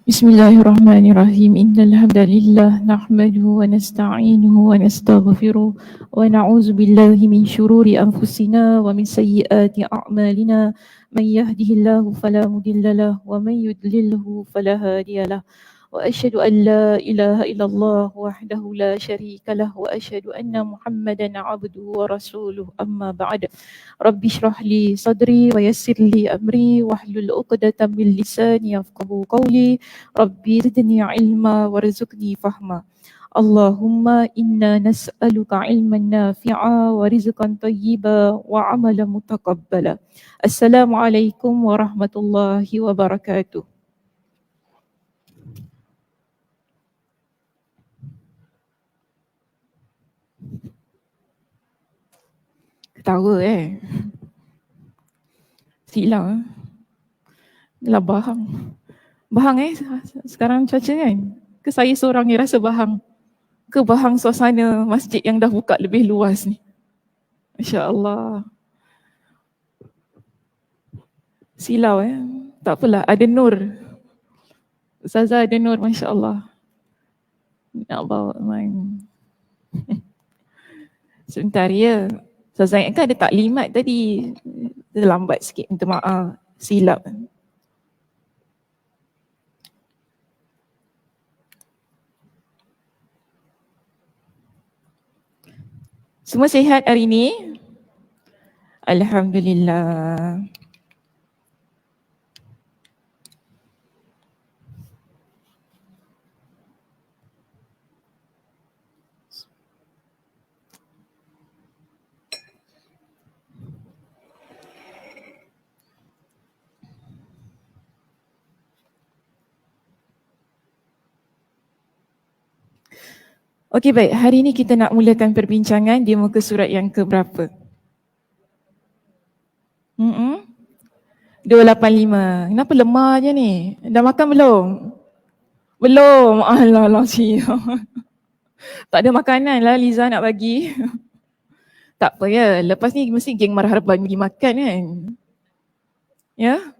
Bismillahirrahmanirrahim. Innal hamdalillah nahmaduhu wa nasta'inuhu wa nastaghfiruh wa na'udzu billahi min shururi anfusina wa min sayyiati a'malina. Man yahdihillahu fala mudilla lahu wa man yudlilhu fala hadiyalah. Wa asyhadu an la ilaha illallah wahdahu la syarika lah wa asyhadu anna Muhammadan 'abduhu wa rasuluh. Amma ba'd. Rabbi shrah li sadri wa yassir li amri wahlul 'uqdatam min lisani yafqahu qawli. Rabbi zidni ilma warzuqni fahma. Allahumma inna nas'aluka ilman nafi'a wa rizqan tayyiba wa amalan mutaqabbala. Assalamualaikum warahmatullahi wabarakatuh. Ketawa silau lah bahang. Bahang sekarang cuaca kan? Ke saya seorang yang rasa bahang? Ke bahang suasana masjid yang dah buka lebih luas ni? Masya Allah. Silau tak apalah, ada nur. Ustazah ada nur, Masya Allah. Nak bawa main. Sebentar ya. Ustazah kan ada taklimat tadi. Terlambat sikit, minta maaf. Silap. Semua sihat hari ini? Alhamdulillah. Okey baik, hari ini kita nak mulakan perbincangan di muka surat yang keberapa? 285. Kenapa lemah je ni? Dah makan belum? Belum. Alah cik. Tak ada makanan lah Liza nak bagi. Tak apa ya, lepas ni mesti geng Marhaban pergi makan kan? Ya?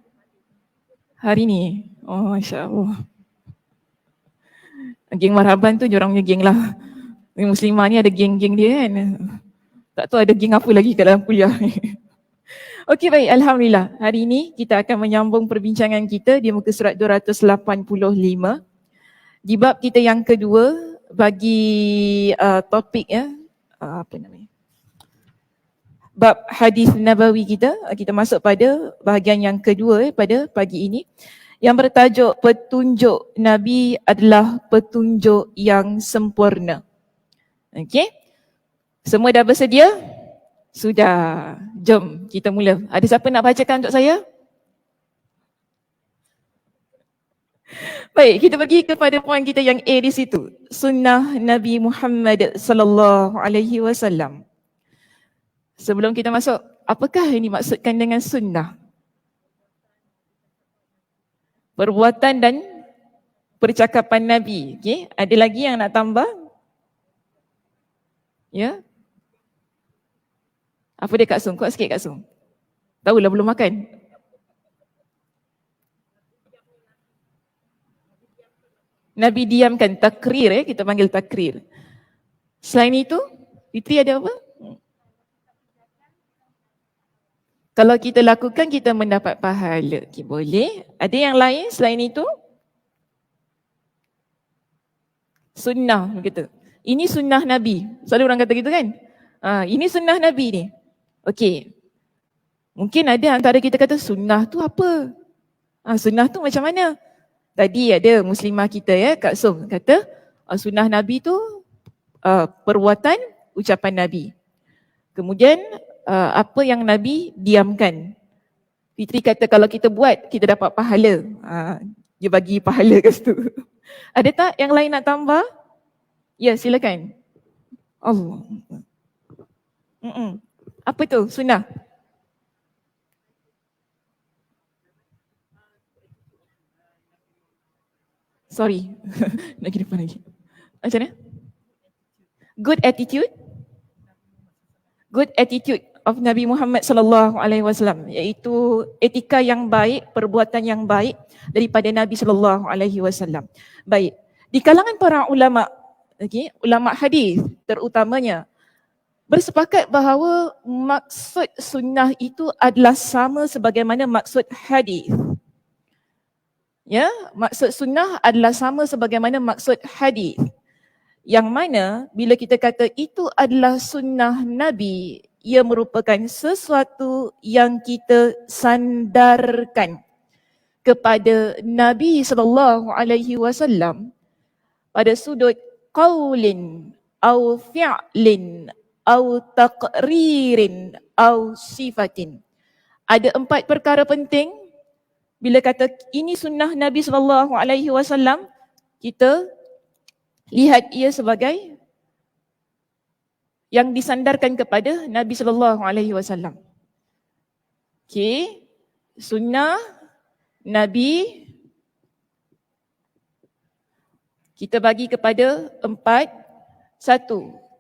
Hari ni? Oh Masya Allah. Geng Marhaban tu diorang punya geng lah. Muslimah ni ada geng-geng dia kan. Tak tahu ada geng apa lagi kat dalam kuliah ni. Okey baik, Alhamdulillah. Hari ini kita akan menyambung perbincangan kita di muka surat 285. Di bab kita yang kedua bagi topik apa namanya? Bab hadis Nabawi kita masuk pada bahagian yang kedua pada pagi ini yang bertajuk petunjuk Nabi adalah petunjuk yang sempurna. Okey? Semua dah bersedia? Sudah. Jom kita mula. Ada siapa nak bacakan untuk saya? Baik, kita pergi kepada poin kita yang A di situ. Sunnah Nabi Muhammad sallallahu alaihi wasallam. Sebelum kita masuk, apakah ini maksudkan dengan sunnah? Perbuatan dan percakapan Nabi. Okey, ada lagi yang nak tambah? Ya? Apa dia Kak Sung? Kuat sikit Kak Sung. Tahulah belum makan. Nabi diamkan, takrir kita panggil takrir. Selain itu, Fitri ada apa? Kalau kita lakukan, kita mendapat pahala. Okay, boleh. Ada yang lain selain itu? Sunnah begitu. Ini sunnah Nabi. Selalu orang kata gitu kan? Ini sunnah Nabi ni. Okey. Mungkin ada antara kita kata sunnah tu apa? Sunnah tu macam mana? Tadi ada muslimah kita Kak Som kata sunnah Nabi tu perbuatan, ucapan Nabi. Kemudian apa yang Nabi diamkan. Fitri kata kalau kita buat, kita dapat pahala. Dia bagi pahala kat situ. Ada tak yang lain nak tambah? Ya, silakan. Allah. Apa tu sunnah? Sorry. Nak kira depan lagi. Macam mana? Good attitude? Good attitude. of Nabi Muhammad sallallahu alaihi wasallam, iaitu etika yang baik, perbuatan yang baik daripada Nabi sallallahu alaihi wasallam. Baik, di kalangan para ulama, ulama hadis terutamanya bersepakat bahawa maksud sunnah itu adalah sama sebagaimana maksud hadis. Ya, maksud sunnah adalah sama sebagaimana maksud hadis. Yang mana bila kita kata itu adalah sunnah Nabi, ia merupakan sesuatu yang kita sandarkan kepada Nabi sallallahu alaihi wasallam pada sudut qaulin au fi'lin au taqririn au sifatin. Ada 4 perkara penting bila kata ini sunnah Nabi sallallahu alaihi wasallam, kita lihat ia sebagai yang disandarkan kepada Nabi sallallahu alaihi wasallam. Okey, sunnah Nabi kita bagi kepada 4. 1,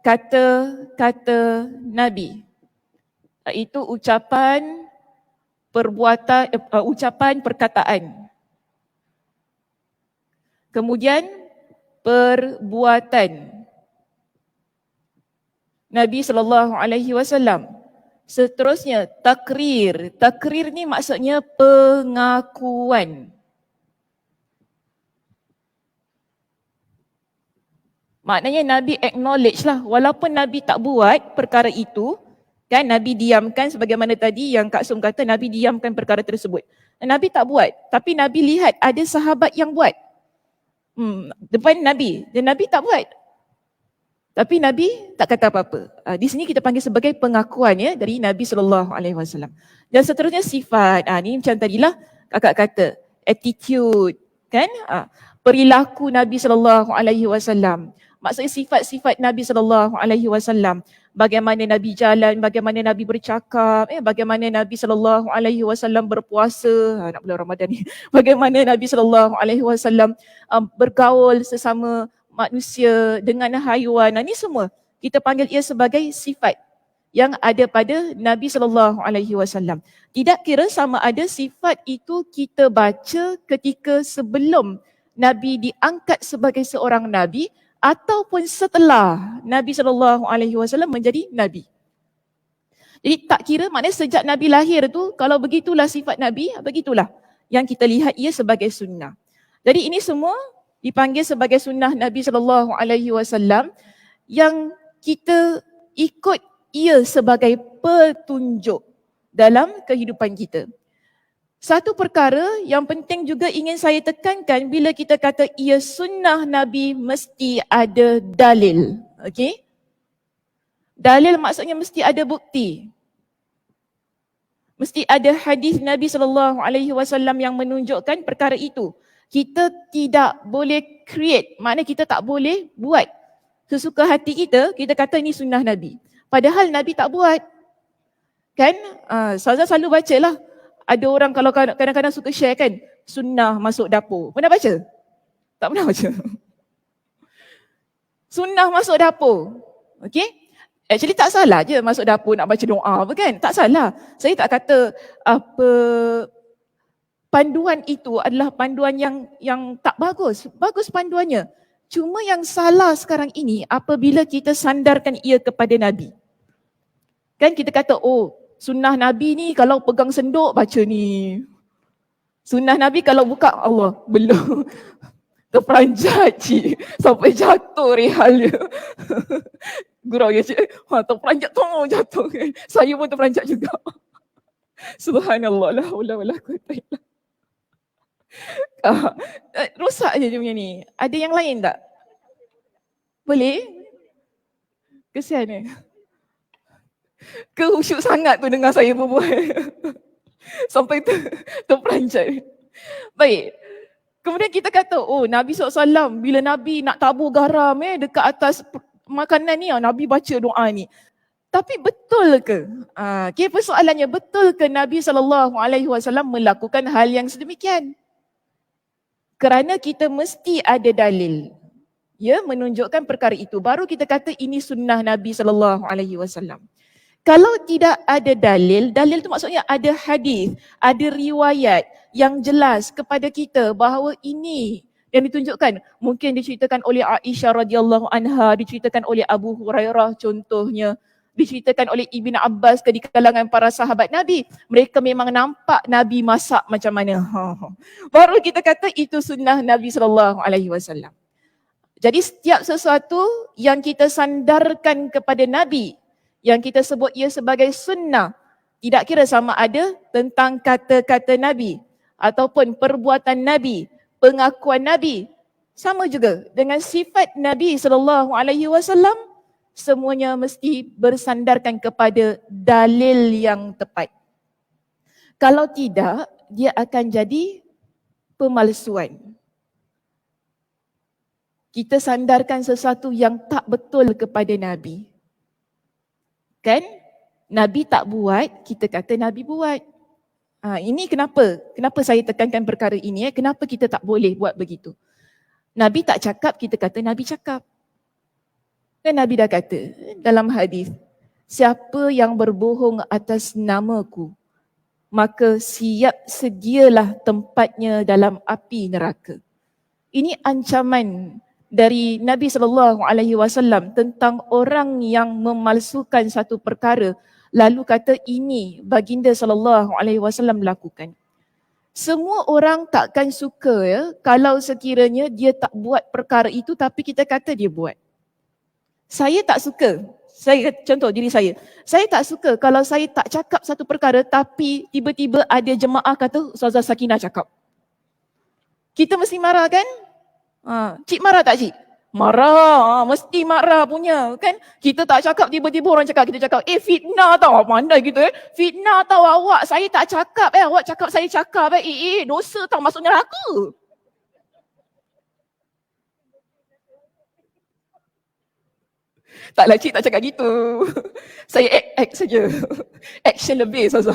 kata-kata Nabi, iaitu ucapan, perbuatan, ucapan, perkataan. Kemudian perbuatan Nabi sallallahu alaihi wasallam. Seterusnya takrir. Takrir ni maksudnya pengakuan. Maknanya Nabi acknowledge lah, walaupun Nabi tak buat perkara itu, kan Nabi diamkan sebagaimana tadi yang Kak Sum kata, Nabi diamkan perkara tersebut. Nabi tak buat, tapi Nabi lihat ada sahabat yang buat. Depan Nabi, dan Nabi tak buat. Tapi Nabi tak kata apa-apa. Di sini kita panggil sebagai pengakuan ya dari Nabi sallallahu alaihi wasallam. Dan seterusnya sifat. Ni macam tadilah kakak kata, attitude, kan? Perilaku Nabi sallallahu alaihi wasallam. Maksudnya sifat-sifat Nabi sallallahu alaihi wasallam. Bagaimana Nabi jalan, bagaimana Nabi bercakap, bagaimana Nabi sallallahu alaihi wasallam berpuasa, nak bulan Ramadan ni. Bagaimana Nabi sallallahu alaihi wasallam bergaul sesama manusia dengan haiwan. Ini semua kita panggil ia sebagai sifat yang ada pada Nabi sallallahu alaihi wasallam. Tidak kira sama ada sifat itu kita baca ketika sebelum Nabi diangkat sebagai seorang nabi ataupun setelah Nabi sallallahu alaihi wasallam menjadi nabi. Jadi tak kira, maknanya sejak Nabi lahir tu, kalau begitulah sifat Nabi, begitulah yang kita lihat ia sebagai sunnah. Jadi ini semua dipanggil sebagai sunnah Nabi sallallahu alaihi wasallam yang kita ikut ia sebagai petunjuk dalam kehidupan kita. Satu perkara yang penting juga ingin saya tekankan bila kita kata ia sunnah Nabi, mesti ada dalil. Okey? Dalil maksudnya mesti ada bukti. Mesti ada hadis Nabi sallallahu alaihi wasallam yang menunjukkan perkara itu. Kita tidak boleh create, maknanya kita tak boleh buat sesuka hati kita, kita kata ini sunnah Nabi. Padahal Nabi tak buat. Kan? Saya selalu bacalah. Ada orang kalau kadang-kadang suka share kan, sunnah masuk dapur. Pernah baca? Tak pernah baca. Sunnah masuk dapur. Okay? Actually tak salah je masuk dapur nak baca doa apa kan? Tak salah. Saya tak kata apa panduan itu adalah panduan yang tak bagus. Bagus panduannya. Cuma yang salah sekarang ini apabila kita sandarkan ia kepada Nabi. Kan kita kata, oh sunnah Nabi ni kalau pegang senduk baca ni. Sunnah Nabi kalau buka Allah, belum. Terperanjat cik, sampai jatuh rehal dia. Gurau ya cik, terperanjat tu jatuh. Saya pun terperanjat juga. Subhanallah, la haula wala quwwata illa billah. Rosak je dia punya ni. Ada yang lain tak? Boleh? Kesian ni. Kehusyuk sangat tu dengar saya berbual. Sampai terperanjat. Baik. Kemudian kita kata, oh Nabi SAW bila Nabi nak tabur garam dekat atas makanan ni, Nabi baca doa ni. Tapi betul ke? Okay, persoalannya, betul ke Nabi SAW melakukan hal yang sedemikian? Kerana kita mesti ada dalil. Ya, menunjukkan perkara itu. Baru kita kata ini sunnah Nabi SAW. Kalau tidak ada dalil, dalil tu maksudnya ada hadis, ada riwayat yang jelas kepada kita bahawa ini yang ditunjukkan. Mungkin diceritakan oleh Aisyah radhiyallahu anha, diceritakan oleh Abu Hurairah contohnya, diceritakan oleh Ibn Abbas di kalangan para sahabat Nabi. Mereka memang nampak Nabi masak macam mana. Baru kita kata itu sunnah Nabi SAW. Jadi setiap sesuatu yang kita sandarkan kepada Nabi, yang kita sebut ia sebagai sunnah, tidak kira sama ada tentang kata-kata Nabi ataupun perbuatan Nabi, pengakuan Nabi, sama juga dengan sifat Nabi SAW, semuanya mesti bersandarkan kepada dalil yang tepat. Kalau tidak, dia akan jadi pemalsuan. Kita sandarkan sesuatu yang tak betul kepada Nabi. Kan? Nabi tak buat, kita kata Nabi buat. Ini kenapa? Kenapa saya tekankan perkara ini? Kenapa kita tak boleh buat begitu? Nabi tak cakap, kita kata Nabi cakap. Dan Nabi dah kata dalam hadis, siapa yang berbohong atas namaku, maka siap sedialah tempatnya dalam api neraka. Ini ancaman dari Nabi SAW tentang orang yang memalsukan satu perkara lalu kata ini baginda SAW lakukan. Semua orang takkan suka kalau sekiranya dia tak buat perkara itu tapi kita kata dia buat. Saya tak suka. Saya contoh diri saya. Saya tak suka kalau saya tak cakap satu perkara tapi tiba-tiba ada jemaah kata Ustazah Sakinah cakap. Kita mesti marah kan? Cik marah tak cik? Marah, mesti marah punya kan. Kita tak cakap tiba-tiba orang cakap, kita cakap fitnah tau, pandai gitu fitnah tau awak, saya tak cakap awak cakap saya cakap dosa tau masuk neraka. Taklah cik tak cakap gitu. Saya act saja. Action lebih saya.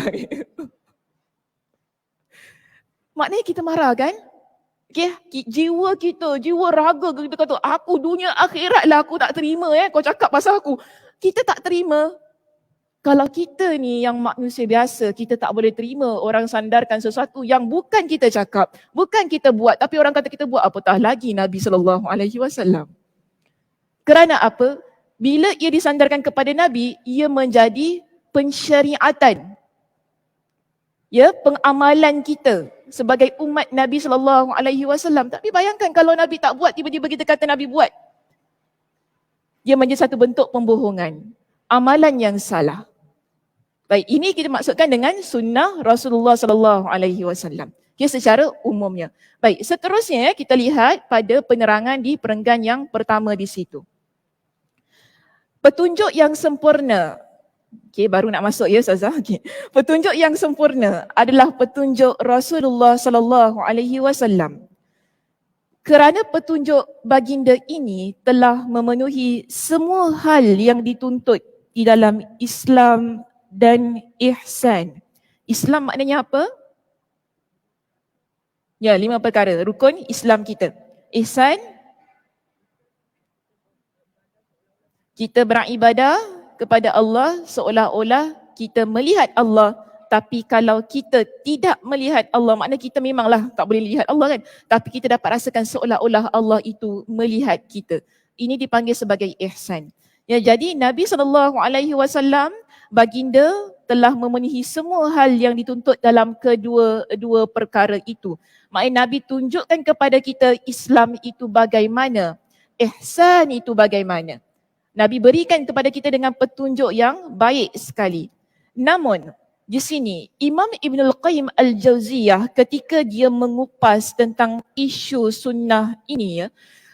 Maknanya kita marah kan? Okay, jiwa kita, jiwa raga kita kata, aku dunia akhirat lah aku tak terima kau cakap pasal aku. Kita tak terima. Kalau kita ni yang manusia biasa, kita tak boleh terima orang sandarkan sesuatu yang bukan kita cakap, bukan kita buat, tapi orang kata kita buat, apatah lagi Nabi SAW. Kerana apa? Bila ia disandarkan kepada Nabi, ia menjadi pensyariatan. Pengamalan kita sebagai umat Nabi SAW. Tapi bayangkan kalau Nabi tak buat, tiba-tiba kita kata Nabi buat. Dia menjadi satu bentuk pembohongan. Amalan yang salah. Baik, ini kita maksudkan dengan sunnah Rasulullah SAW. Secara umumnya. Baik, seterusnya kita lihat pada penerangan di perenggan yang pertama di situ. Petunjuk yang sempurna. Baru nak masuk Ustazah. Petunjuk yang sempurna adalah petunjuk Rasulullah SAW. Kerana petunjuk baginda ini telah memenuhi semua hal yang dituntut di dalam Islam dan ihsan. Islam maknanya apa? 5 perkara rukun Islam kita. Ihsan, kita beribadah kepada Allah seolah-olah kita melihat Allah, tapi kalau kita tidak melihat Allah, maknanya kita memanglah tak boleh lihat Allah kan, tapi kita dapat rasakan seolah-olah Allah itu melihat kita. Ini dipanggil sebagai ihsan. Jadi Nabi SAW, baginda telah memenuhi semua hal yang dituntut dalam kedua perkara itu. Maknanya Nabi tunjukkan kepada kita Islam itu bagaimana, ihsan itu bagaimana. Nabi berikan kepada kita dengan petunjuk yang baik sekali. Namun, di sini Imam Ibn Al-Qayyim Al-Jauziyah ketika dia mengupas tentang isu sunnah ini,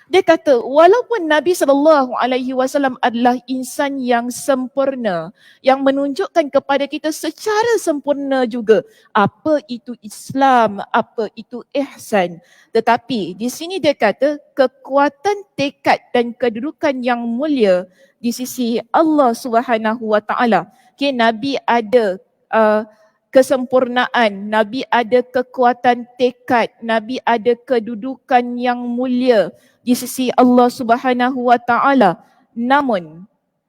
dia kata walaupun Nabi SAW adalah insan yang sempurna, yang menunjukkan kepada kita secara sempurna juga apa itu Islam, apa itu ihsan. Tetapi di sini dia kata kekuatan tekad dan kedudukan yang mulia di sisi Allah Subhanahu Wa Taala. Nabi ada kesempurnaan, Nabi ada kekuatan tekad, Nabi ada kedudukan yang mulia di sisi Allah Subhanahu Wa Taala. Namun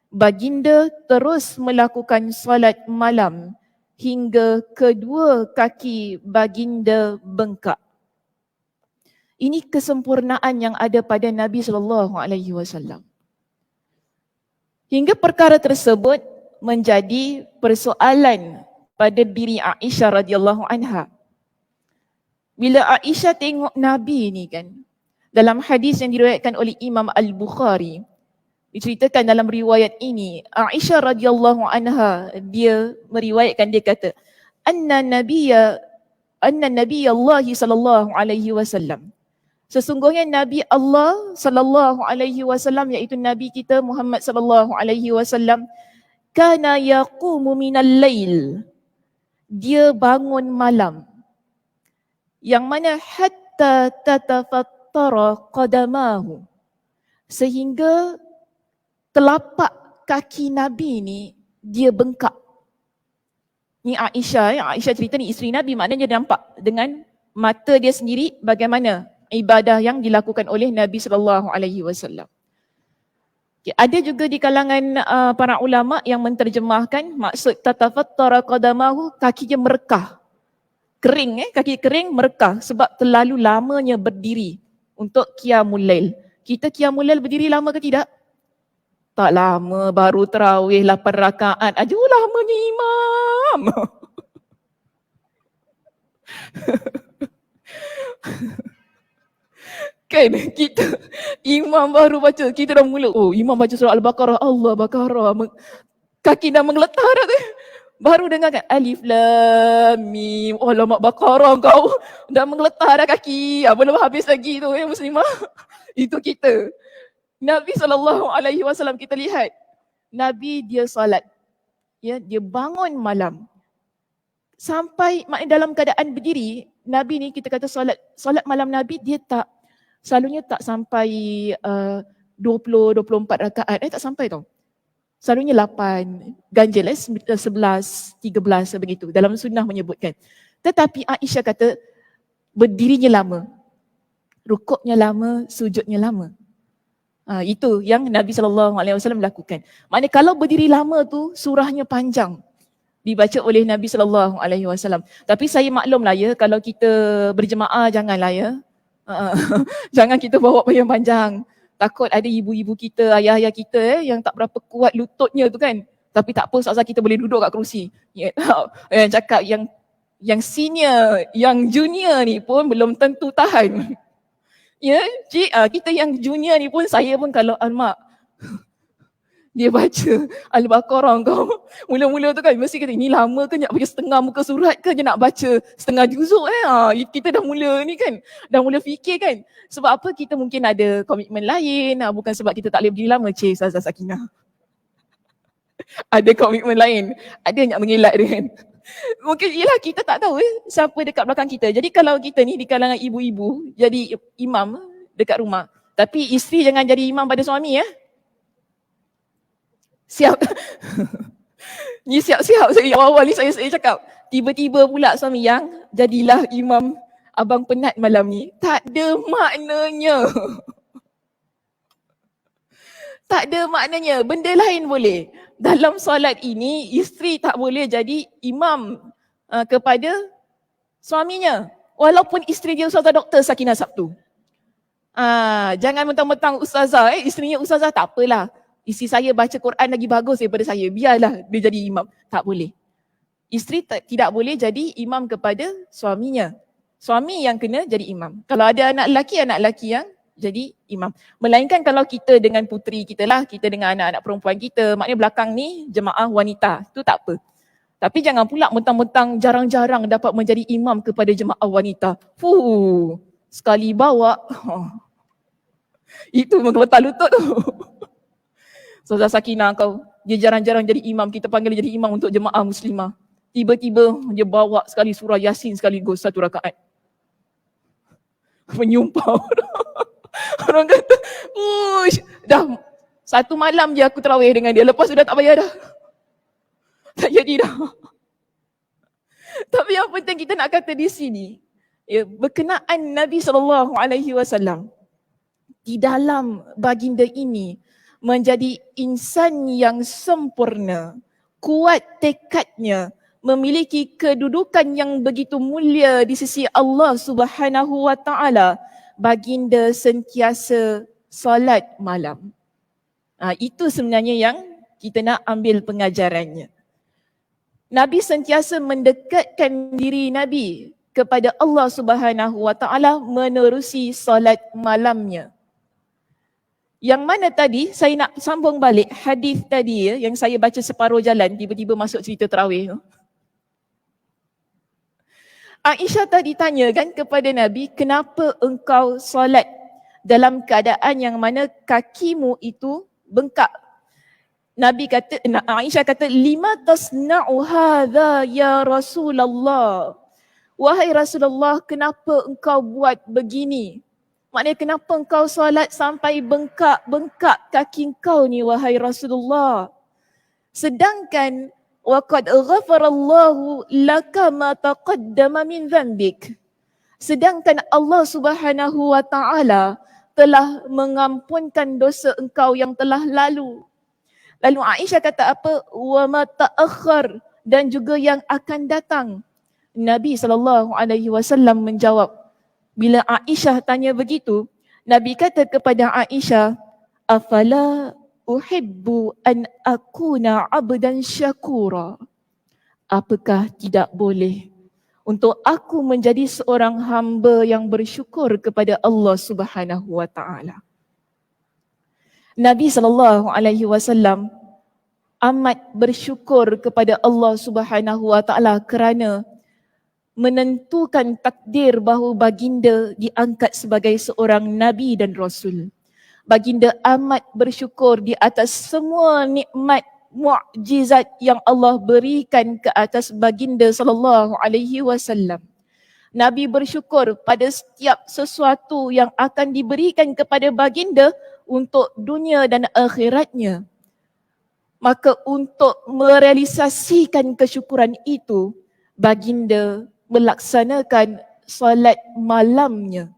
baginda terus melakukan solat malam hingga kedua kaki baginda bengkak. Ini kesempurnaan yang ada pada Nabi SAW. Hingga perkara tersebut menjadi persoalan pada diri Aisyah radhiyallahu anha. Bila Aisyah tengok Nabi ni kan, dalam hadis yang diriwayatkan oleh Imam Al-Bukhari, diceritakan dalam riwayat ini, Aisyah radhiyallahu anha dia meriwayatkan, dia kata, anna nabiyya Allah sallallahu alaihi wasallam, sesungguhnya Nabi Allah sallallahu alaihi wasallam, iaitu Nabi kita Muhammad sallallahu alaihi wasallam, kana yaqumu minal lail, dia bangun malam, yang mana hatta tatafattara qadamahu, sehingga telapak kaki Nabi ni dia bengkak. Ni Aisyah, Aisyah cerita ni isteri Nabi, maknanya dia nampak dengan mata dia sendiri bagaimana ibadah yang dilakukan oleh Nabi SAW. Okay, ada juga di kalangan para ulama yang menterjemahkan maksud tatafattara qadamahu, kakinya merekah. Kering, kaki kering merekah sebab terlalu lamanya berdiri untuk qiyamul lail. Kita qiyamul lail berdiri lama ke tidak? Tak lama, baru tarawih 8 rakaat. Aduh, lamanya imam. Kan kita, imam baru baca, kita dah mula, oh imam baca surah Al-Baqarah, Allah Baqarah, kaki dah menggeletar dah tu. Baru dengar kan, alif lam mim, oh lama Baqarah kau, dah menggeletar dah kaki, belum habis lagi tu muslimah. Itu kita. Nabi SAW kita lihat, Nabi dia salat, ya, dia bangun malam. Sampai maknanya dalam keadaan berdiri, Nabi ni kita kata salat malam Nabi dia selalunya tak sampai 20-24 rakaat, tak sampai tau. Selalunya 8, ganjil 11, 13 begitu. Dalam sunnah menyebutkan. Tetapi Aisyah kata berdirinya lama, rukuknya lama, sujudnya lama. Itu yang Nabi SAW lakukan. Maknanya kalau berdiri lama tu surahnya panjang dibaca oleh Nabi SAW. Tapi saya maklumlah ya, kalau kita berjemaah janganlah ya. Jangan kita bawa panjang-panjang. Takut ada ibu-ibu kita, ayah-ayah kita yang tak berapa kuat lututnya tu kan. Tapi tak apa, ustazah kita boleh duduk kat kerusi. Ya, yang cakap yang senior, yang junior ni pun belum tentu tahan. Ya, cik, kita yang junior ni pun, saya pun kalau mak dia baca Al-Baqarah kau, mula-mula tu kan mesti kata, ni lama ke nak baca setengah muka surat ke je nak baca setengah juzuk kita dah mula ni kan, dah mula fikir kan. Sebab apa? Kita mungkin ada komitmen lain, bukan sebab kita tak boleh berdiri lama. Ustazah Sakinah ada komitmen lain, ada nak mengelak dia kan. Mungkin ialah kita tak tahu siapa dekat belakang kita. Jadi kalau kita ni di kalangan ibu-ibu jadi imam dekat rumah, tapi isteri jangan jadi imam pada suami ya. Siap. Ni siap-siap saya awal ni saya cakap. Tiba-tiba pula suami yang jadilah imam, abang penat malam ni. Tak ada maknanya. Tak ada maknanya. Benda lain boleh. Dalam solat ini, isteri tak boleh jadi imam kepada suaminya. Walaupun isteri dia ustazah Dr. Sakinah Sabtu. Jangan mentang-mentang ustazah, isterinya ustazah, tak apalah. Isteri saya baca Quran lagi bagus daripada saya, biarlah dia jadi imam. Tak boleh. Isteri tidak boleh jadi imam kepada suaminya. Suami yang kena jadi imam. Kalau ada anak lelaki yang jadi imam. Melainkan kalau kita dengan puteri kita lah, kita dengan anak-anak perempuan kita, maknanya belakang ni jemaah wanita, tu tak apa. Tapi jangan pula mentang-mentang jarang-jarang dapat menjadi imam kepada jemaah wanita. Sekali bawa, itu menggeletar lutut tu. Ustazah Sakinah kau, dia jarang-jarang jadi imam, kita panggil dia jadi imam untuk jemaah muslimah. Tiba-tiba dia bawa sekali surah Yasin sekaligus 1 rakaat. Menyumpah. Orang kata, dah 1 malam je aku tarawih dengan dia, lepas tu dah tak payah dah. Tak jadi dah. Tapi yang penting kita nak kata di sini, ya, berkenaan Nabi SAW di dalam baginda ini menjadi insan yang sempurna, kuat tekadnya, memiliki kedudukan yang begitu mulia di sisi Allah Subhanahu wa taala, baginda sentiasa solat malam. Itu sebenarnya yang kita nak ambil pengajarannya. Nabi sentiasa mendekatkan diri Nabi kepada Allah Subhanahu wa taala menerusi solat malamnya. Yang mana tadi saya nak sambung balik hadis tadi yang saya baca separuh jalan tiba-tiba masuk cerita tarawih tu. Aisyah tadi tanya kan kepada Nabi, kenapa engkau solat dalam keadaan yang mana kakimu itu bengkak? Aisyah kata, lima tasna'u hadha ya Rasulullah. Wahai Rasulullah, kenapa engkau buat begini? Maknanya kenapa engkau solat sampai bengkak-bengkak kaki engkau ni wahai Rasulullah? Sedangkan waqad ghafarallahu laka ma taqaddama min dhanbik. Sedangkan Allah Subhanahu wa taala telah mengampunkan dosa engkau yang telah lalu. Lalu Aisyah kata apa? Wa ma ta'akhkhar, dan juga yang akan datang. Nabi SAW menjawab. Bila Aisyah tanya begitu, Nabi kata kepada Aisyah, afala uhibbu an akuna abdan syakura. Apakah tidak boleh untuk aku menjadi seorang hamba yang bersyukur kepada Allah Subhanahu wa taala? Nabi SAW amat bersyukur kepada Allah Subhanahu wa taala kerana menentukan takdir bahawa baginda diangkat sebagai seorang nabi dan rasul. Baginda amat bersyukur di atas semua nikmat mukjizat yang Allah berikan ke atas baginda sallallahu alaihi wasallam. Nabi bersyukur pada setiap sesuatu yang akan diberikan kepada baginda untuk dunia dan akhiratnya. Maka untuk merealisasikan kesyukuran itu, baginda melaksanakan solat malamnya.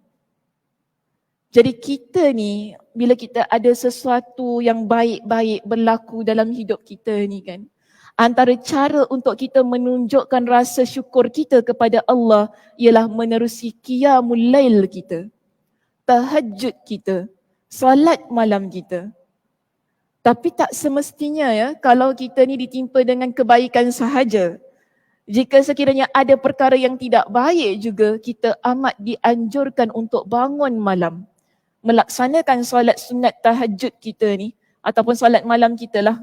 Jadi kita ni, bila kita ada sesuatu yang baik-baik berlaku dalam hidup kita ni kan, antara cara untuk kita menunjukkan rasa syukur kita kepada Allah ialah menerusi qiyamul lail kita, tahajud kita, solat malam kita. Tapi tak semestinya kalau kita ni ditimpa dengan kebaikan sahaja. Jika sekiranya ada perkara yang tidak baik juga, kita amat dianjurkan untuk bangun malam, melaksanakan solat sunat tahajud kita ni, ataupun solat malam kita lah.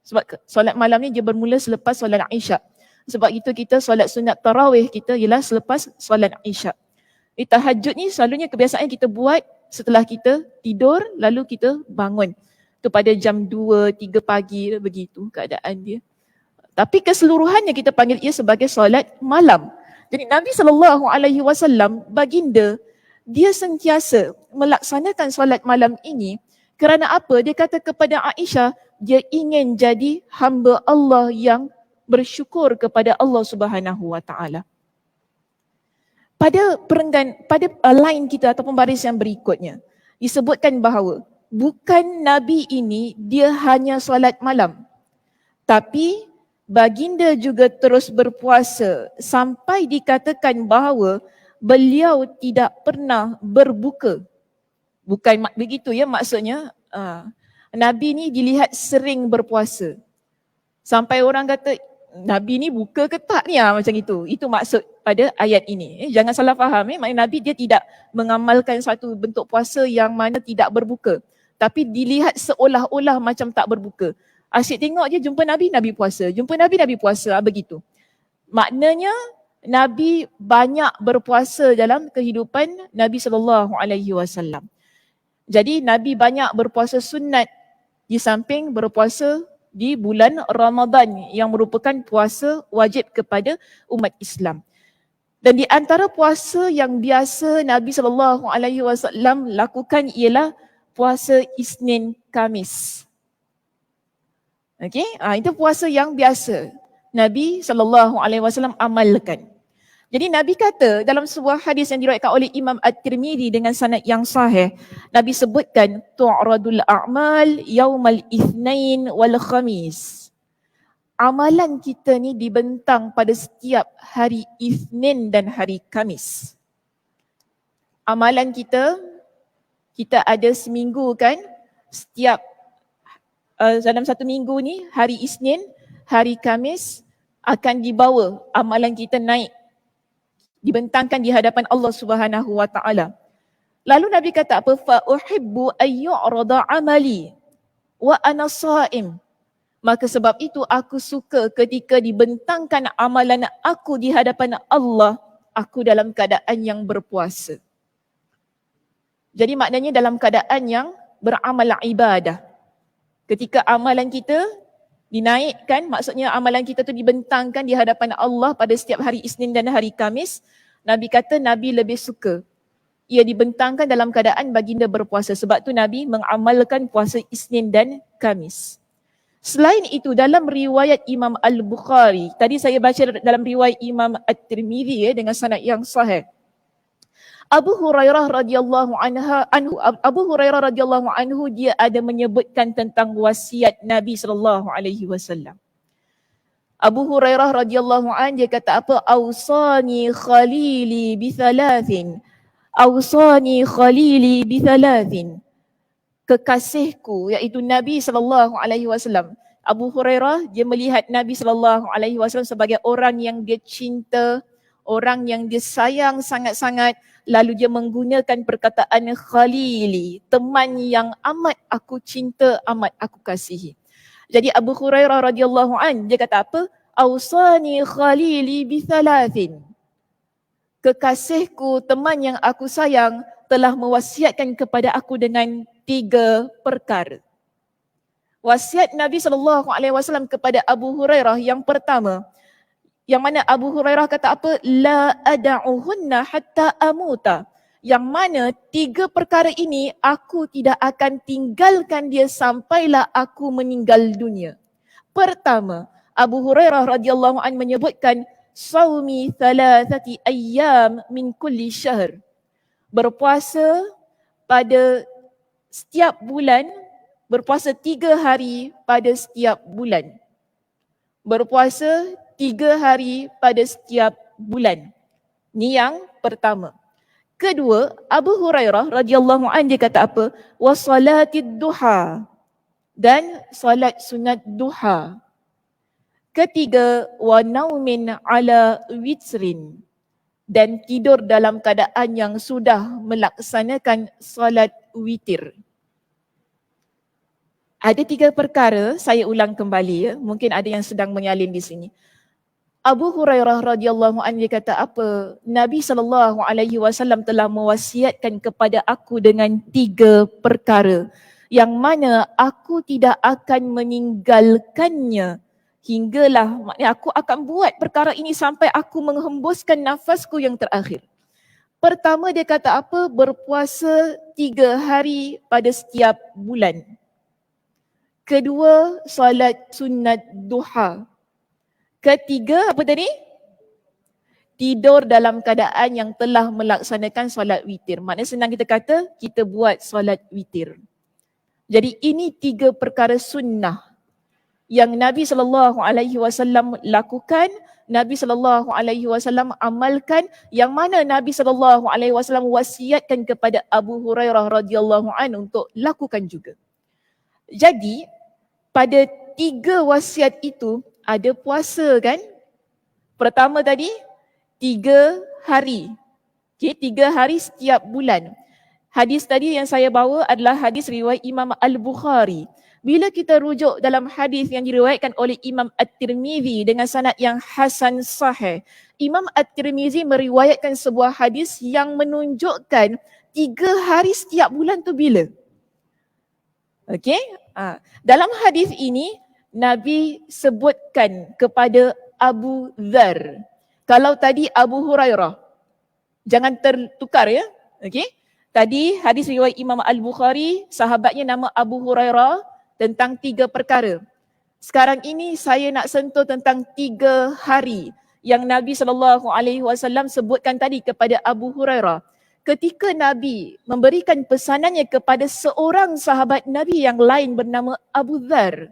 Sebab solat malam ni dia bermula selepas solat Isyak. Sebab itu kita solat sunat tarawih kita ialah selepas solat Isyak. Tahajud ni selalunya kebiasaan kita buat setelah kita tidur, lalu kita bangun. Itu pada jam 2-3 pagi begitu keadaan dia. Tapi keseluruhannya kita panggil ia sebagai solat malam. Jadi Nabi SAW, baginda, dia sentiasa melaksanakan solat malam ini kerana apa? Dia kata kepada Aisyah, dia ingin jadi hamba Allah yang bersyukur kepada Allah Subhanahu wa taala. Pada line kita ataupun baris yang berikutnya, disebutkan bahawa bukan Nabi ini dia hanya solat malam, tapi baginda juga terus berpuasa sampai dikatakan bahawa beliau tidak pernah berbuka. Bukan begitu maksudnya Nabi ni dilihat sering berpuasa. Sampai orang kata, Nabi ni buka ke tak ni macam itu. Itu maksud pada ayat ini. Jangan salah faham. Maknanya Nabi dia tidak mengamalkan satu bentuk puasa yang mana tidak berbuka. Tapi dilihat seolah-olah macam tak berbuka. Asyik tengok je jumpa Nabi, Nabi puasa. Jumpa Nabi, Nabi puasa. Begitu. Maknanya Nabi banyak berpuasa dalam kehidupan Nabi SAW. Jadi Nabi banyak berpuasa sunat di samping berpuasa di bulan Ramadan yang merupakan puasa wajib kepada umat Islam. Dan di antara puasa yang biasa Nabi SAW lakukan ialah puasa Isnin Khamis. Okey, itu puasa yang biasa Nabi SAW amalkan. Jadi Nabi kata dalam sebuah hadis yang diriwayatkan oleh Imam At-Tirmidzi dengan sanad yang sahih, Nabi sebutkan tu'radul a'mal yaumal itsnain wal khamis. Amalan kita ni dibentang pada setiap hari Isnin dan hari Khamis. Amalan kita ada seminggu kan, setiap dalam satu minggu ni hari Isnin, hari Khamis akan dibawa amalan kita naik, dibentangkan di hadapan Allah Subhanahu wa taala. Lalu Nabi kata apa? Fa uhibbu ayyurada amali wa ana shaim. Maka sebab itu aku suka ketika dibentangkan amalan aku di hadapan Allah, aku dalam keadaan yang berpuasa. Jadi maknanya dalam keadaan yang beramal ibadah. Ketika amalan kita dinaikkan, maksudnya amalan kita tu dibentangkan di hadapan Allah pada setiap hari Isnin dan hari Khamis, Nabi kata Nabi lebih suka ia dibentangkan dalam keadaan baginda berpuasa. Sebab tu Nabi mengamalkan puasa Isnin dan Khamis. Selain itu dalam riwayat Imam Al-Bukhari, tadi saya baca dalam riwayat Imam At-Tirmidzi dengan sanad yang sahih. Abu Hurairah radhiyallahu anhu dia ada menyebutkan tentang wasiat Nabi sallallahu alaihi wasallam. Abu Hurairah radhiyallahu anhu dia kata apa? Ausani khalili bi thalathin. Ausani khalili bi thalathin. Kekasihku iaitu Nabi sallallahu alaihi wasallam. Abu Hurairah dia melihat Nabi sallallahu alaihi wasallam sebagai orang yang dia cinta, orang yang dia sayang sangat-sangat, lalu dia menggunakan perkataan khalili, teman yang amat aku cinta, amat aku kasihi. Jadi Abu Hurairah radhiyallahu an dia kata apa? Ausani khalili bi thalathin. Kekasihku, teman yang aku sayang telah mewasiatkan kepada aku dengan 3 perkara. Wasiat Nabi SAW kepada Abu Hurairah yang pertama, yang mana Abu Hurairah kata apa? La ada'uhunna hatta amuta. Yang mana 3 perkara ini aku tidak akan tinggalkan dia sampailah aku meninggal dunia. Pertama, Abu Hurairah radhiyallahu anhu menyebutkan saumi 3 ayyam min kulli syahr. Berpuasa pada setiap bulan, berpuasa 3 hari pada setiap bulan. Berpuasa 3 hari pada setiap bulan. Ni yang pertama. Kedua, Abu Hurairah radhiyallahu anhu dia kata apa? Wa salatid duha. Dan salat sunat duha. Ketiga, wa naumin ala witrin. Dan tidur dalam keadaan yang sudah melaksanakan salat witir. Ada 3 perkara, saya ulang kembali ya. Mungkin ada yang sedang menyalin di sini. Abu Hurairah radhiyallahu anhu kata apa? Nabi SAW telah mewasiatkan kepada aku dengan 3 perkara yang mana aku tidak akan meninggalkannya hinggalah, maknanya aku akan buat perkara ini sampai aku menghembuskan nafasku yang terakhir. Pertama dia kata apa? Berpuasa 3 hari pada setiap bulan. Kedua, salat sunat duha. Ketiga, apa tadi? Tidur dalam keadaan yang telah melaksanakan solat witir. Maknanya senang kita kata, kita buat solat witir. Jadi ini 3 perkara sunnah yang Nabi SAW lakukan, Nabi SAW amalkan, yang mana Nabi SAW wasiatkan kepada Abu Hurairah radhiyallahu anhu untuk lakukan juga. Jadi pada 3 wasiat itu ada puasa kan? Pertama tadi 3 hari. Okay, 3 hari setiap bulan. Hadis tadi yang saya bawa adalah hadis riwayat Imam Al-Bukhari. Bila kita rujuk dalam hadis yang diriwayatkan oleh Imam At-Tirmidzi dengan sanad yang hasan sahih, Imam At-Tirmidzi meriwayatkan sebuah hadis yang menunjukkan 3 hari setiap bulan tu bila? Okey? Dalam hadis ini Nabi sebutkan kepada Abu Dhar. Kalau tadi Abu Hurairah, jangan tertukar ya. Okey? Tadi hadis riwayat Imam Al-Bukhari, sahabatnya nama Abu Hurairah tentang 3 perkara. Sekarang ini saya nak sentuh tentang 3 hari yang Nabi SAW sebutkan tadi kepada Abu Hurairah. Ketika Nabi memberikan pesanannya kepada seorang sahabat Nabi yang lain bernama Abu Dhar.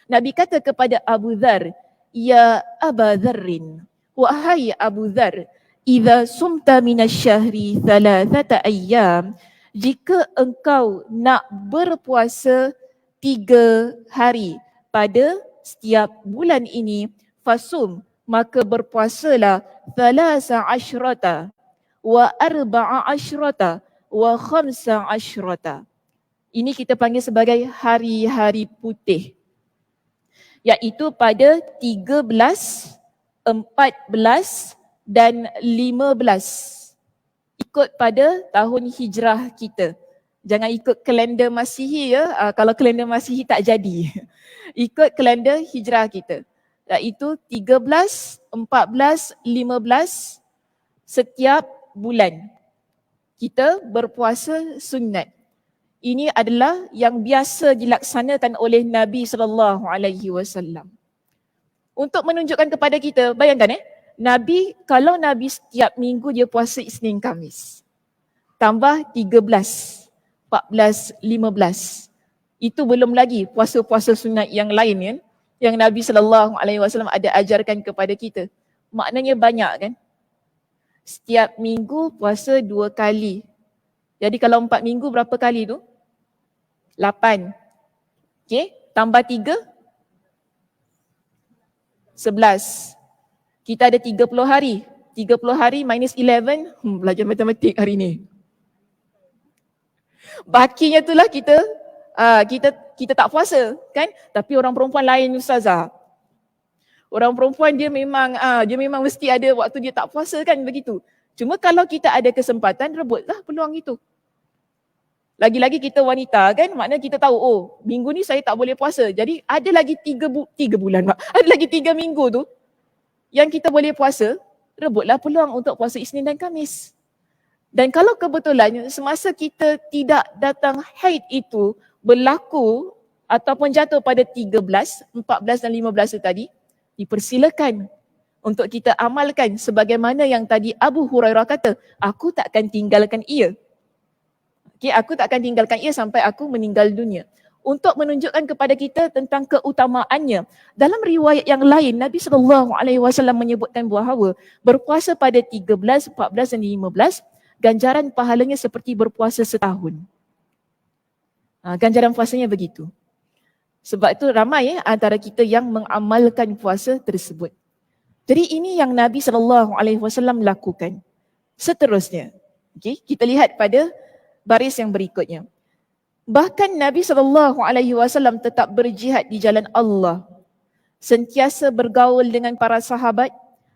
Nabi kata kepada Abu Dhar, "Ya Aba Dharrin, wahai Abu Dhar, idza sumta minasyahri thalathata ayyam, jika engkau nak berpuasa 3 hari pada setiap bulan ini, fasum, maka berpuasalah thalasa asyrata wa arba'a asyrata wa khamsa asyrata." Ini kita panggil sebagai hari-hari putih, iaitu pada 13, 14 dan 15. Ikut pada tahun hijrah kita. Jangan ikut kalender Masihi ya. Kalau kalender Masihi tak jadi. Ikut kalender hijrah kita. Iaitu 13, 14, 15 setiap bulan. Kita berpuasa sunat. Ini adalah yang biasa dilaksanakan oleh Nabi SAW. Untuk menunjukkan kepada kita, bayangkan kalau Nabi setiap minggu dia puasa Isnin Khamis, tambah 13, 14, 15. Itu belum lagi puasa-puasa sunat yang lain kan, yang Nabi SAW ada ajarkan kepada kita. Maknanya banyak kan. Setiap minggu puasa 2 kali. Jadi kalau 4 minggu berapa kali tu? 8. Okay, tambah 3, 11. Kita ada 30 hari. 30 hari minus 11, belajar matematik hari ni. Bakinya itulah kita tak puasa kan? Tapi orang perempuan lain Ustazah. Orang perempuan dia memang mesti ada waktu dia tak puasa kan, begitu. Cuma kalau kita ada kesempatan, rebutlah peluang itu. Lagi-lagi kita wanita kan, maknanya kita tahu, minggu ni saya tak boleh puasa. Jadi ada lagi 3 bulan, ada lagi 3 minggu tu yang kita boleh puasa, rebutlah peluang untuk puasa Isnin dan Khamis. Dan kalau kebetulan semasa kita tidak datang haid itu berlaku ataupun jatuh pada 13, 14 dan 15 itu tadi, dipersilakan untuk kita amalkan sebagaimana yang tadi Abu Hurairah kata, aku takkan tinggalkan ia. Okay, aku tak akan tinggalkan ia sampai aku meninggal dunia. Untuk menunjukkan kepada kita tentang keutamaannya. Dalam riwayat yang lain, Nabi SAW menyebutkan bahawa berpuasa pada 13, 14 dan 15, ganjaran pahalanya seperti berpuasa setahun. Ganjaran puasanya begitu. Sebab itu ramai antara kita yang mengamalkan puasa tersebut. Jadi ini yang Nabi SAW lakukan. Seterusnya, okay, kita lihat pada baris yang berikutnya. Bahkan Nabi SAW tetap berjihad di jalan Allah, sentiasa bergaul dengan para sahabat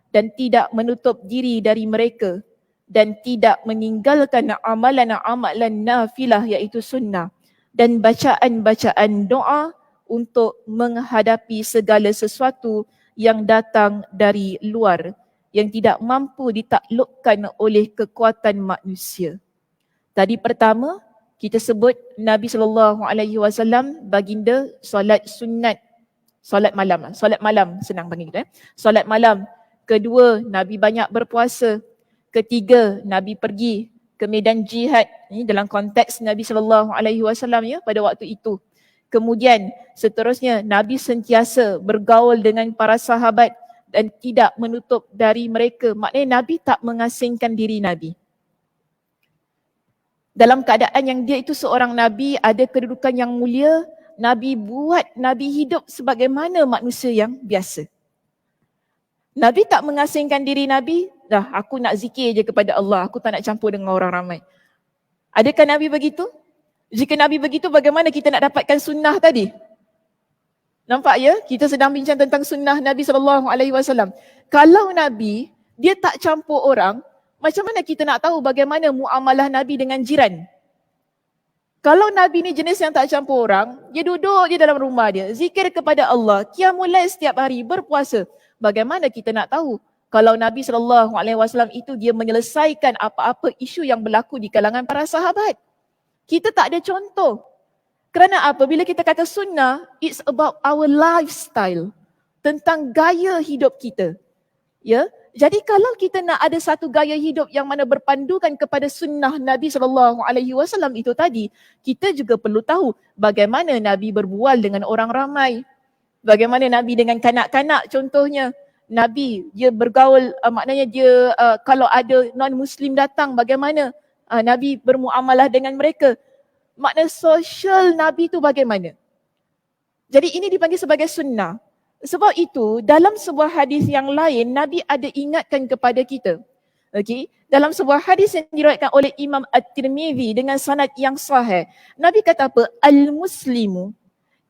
dan tidak menutup diri dari mereka dan tidak meninggalkan amalan-amalan nafilah iaitu sunnah dan bacaan-bacaan doa untuk menghadapi segala sesuatu yang datang dari luar yang tidak mampu ditaklukkan oleh kekuatan manusia. Tadi pertama, kita sebut Nabi SAW baginda solat sunat, solat malam senang panggil kita. Solat malam. Kedua, Nabi banyak berpuasa. Ketiga, Nabi pergi ke medan jihad. Ini dalam konteks Nabi SAW ya pada waktu itu. Kemudian seterusnya, Nabi sentiasa bergaul dengan para sahabat dan tidak menutup dari mereka. Maknanya Nabi tak mengasingkan diri Nabi. Dalam keadaan yang dia itu seorang Nabi, ada kedudukan yang mulia, Nabi hidup sebagaimana manusia yang biasa. Nabi tak mengasingkan diri Nabi, dah aku nak zikir je kepada Allah, aku tak nak campur dengan orang ramai. Adakah Nabi begitu? Jika Nabi begitu, bagaimana kita nak dapatkan sunnah tadi? Nampak ya? Kita sedang bincang tentang sunnah Nabi SAW. Kalau Nabi, dia tak campur orang, macam mana kita nak tahu bagaimana muamalah Nabi dengan jiran? Kalau Nabi ni jenis yang tak campur orang, dia duduk je dalam rumah dia, zikir kepada Allah, qiyamul lail setiap hari, berpuasa. Bagaimana kita nak tahu kalau Nabi SAW itu dia menyelesaikan apa-apa isu yang berlaku di kalangan para sahabat? Kita tak ada contoh. Kerana apa? Bila kita kata sunnah, it's about our lifestyle. Tentang gaya hidup kita. Ya, Jadi kalau kita nak ada satu gaya hidup yang mana berpandukan kepada sunnah Nabi SAW itu tadi, kita juga perlu tahu bagaimana Nabi berbual dengan orang ramai. Bagaimana Nabi dengan kanak-kanak contohnya. Nabi dia bergaul, maknanya dia kalau ada non-Muslim datang bagaimana Nabi bermuamalah dengan mereka. Makna sosial Nabi tu bagaimana. Jadi ini dipanggil sebagai sunnah. Sebab itu dalam sebuah hadis yang lain Nabi ada ingatkan kepada kita. Okey, dalam sebuah hadis yang diriwayatkan oleh Imam At-Tirmizi dengan sanad yang sahih, Nabi kata apa? Al-muslimu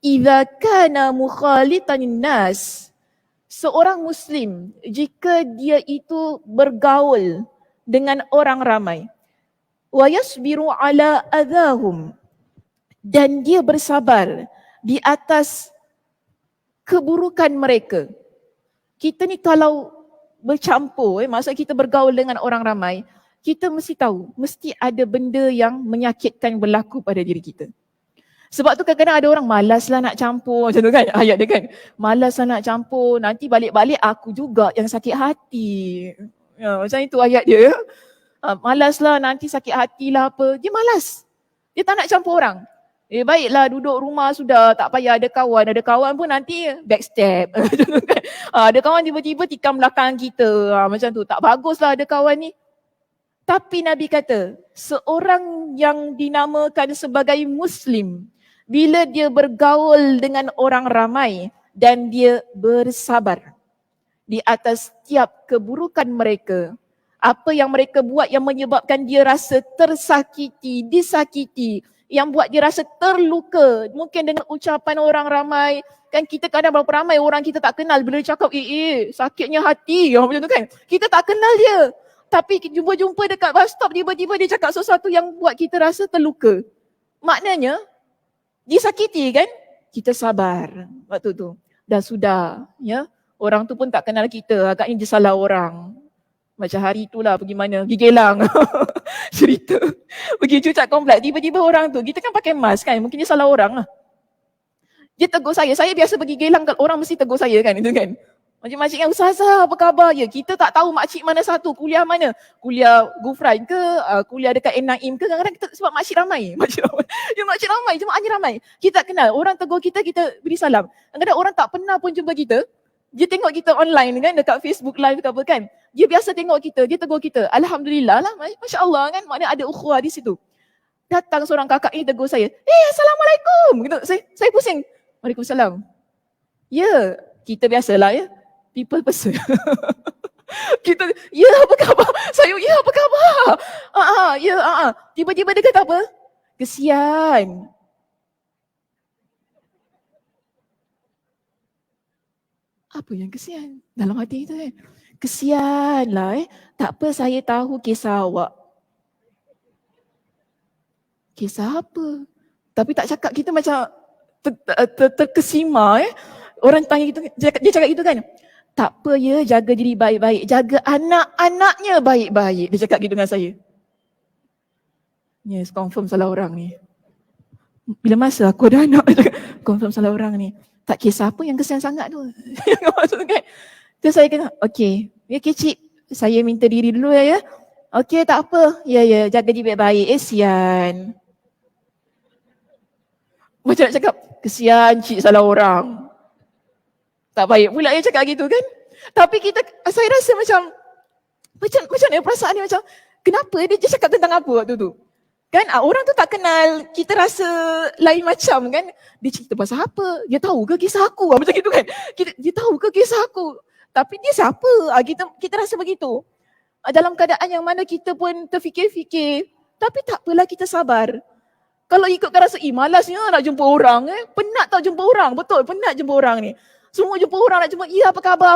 idza kana mukhalitan nas. Seorang muslim jika dia itu bergaul dengan orang ramai, wa yasbiru ala adahum, dan dia bersabar di atas keburukan mereka. Kita ni kalau bercampur, maksud kita bergaul dengan orang ramai, kita mesti tahu, mesti ada benda yang menyakitkan berlaku pada diri kita. Sebab tu kadang-kadang ada orang malas lah nak campur, macam tu kan, ayat dia kan, malas lah nak campur, nanti balik-balik aku juga yang sakit hati. Ya, macam itu ayat dia. Malas lah nanti sakit hati lah apa, dia malas. Dia tak nak campur orang. Baiklah duduk rumah sudah, tak payah ada kawan pun nanti backstab. Ada kawan tiba-tiba tikam belakang kita, macam tu, tak baguslah ada kawan ni. Tapi Nabi kata, seorang yang dinamakan sebagai Muslim, bila dia bergaul dengan orang ramai dan dia bersabar di atas setiap keburukan mereka, apa yang mereka buat yang menyebabkan dia rasa tersakiti, disakiti, yang buat dia rasa terluka, mungkin dengan ucapan orang ramai. Kan kita kadang berapa ramai orang kita tak kenal, bila dia cakap sakitnya hati, macam tu kan, kita tak kenal dia, tapi jumpa-jumpa dekat bus stop, tiba-tiba dia cakap sesuatu yang buat kita rasa terluka. Maknanya disakiti kan, kita sabar waktu tu. Dah sudah, ya, orang tu pun tak kenal kita, agaknya dia salah orang. Macam hari itulah pergi mana, pergi Geylang. Cerita, pergi cucak komplek, tiba-tiba orang tu, kita kan pakai mask kan, mungkin dia salah orang lah. Dia tegur saya biasa pergi Geylang, orang mesti tegur saya kan, itu kan. Makcik-makcik yang ustazah apa khabar ya, kita tak tahu makcik mana satu, kuliah mana, kuliah Gufran ke, kuliah dekat Naim ke, kadang-kadang kita sebab makcik ramai, makcik ramai, jemaahnya ramai, kita tak kenal, orang tegur kita, kita beri salam. Kadang-kadang orang tak pernah pun jumpa kita, dia tengok kita online kan, dekat Facebook live ke apa kan, dia biasa tengok kita, dia tegur kita, alhamdulillah lah, Masya Allah kan, maknanya ada ukhuwah di situ. Datang seorang kakak ini tegur saya, Assalamualaikum, gitu. Saya pusing, Waalaikumsalam. Ya, kita biasalah ya, people person. Kita, ya apa khabar? Saya, ya apa khabar? Tiba-tiba dia kata apa? Kesian. Apa yang kesian? Dalam hati kita kan, kesian lah tak apa, saya tahu kisah awak. Kisah apa? Tapi tak cakap, kita macam terkesima Orang tanya gitu, dia cakap gitu kan, tak apa ya, jaga diri baik-baik, jaga anak-anaknya baik-baik. Dia cakap gitu dengan saya. Yes, confirm salah orang ni. Bila masa aku ada anak, confirm salah orang ni. Tak kisah apa yang kesian sangat tu. Maksud kan? Terus saya kata, okey, ya kecik, saya minta diri dulu ya. Okey, tak apa. Ya, jaga diri baik-baik. Sian. Macam nak cakap, kesian cik salah orang. Tak baik pula dia cakap gitu kan. Tapi saya rasa macam mana perasaan dia, macam kenapa dia cakap tentang apa waktu tu. Kan orang tu tak kenal, kita rasa lain macam kan. Dia cerita pasal apa? Dia tahu ke kisah aku? Macam gitu kan. Dia tahu ke kisah aku? Tapi dia siapa? Kita rasa begitu. Dalam keadaan yang mana kita pun terfikir-fikir, tapi tak apalah, kita sabar. Kalau ikutkan rasa, malasnya nak jumpa orang, penat tak jumpa orang, betul, penat jumpa orang ni. Semua jumpa orang nak jumpa, ya apa khabar,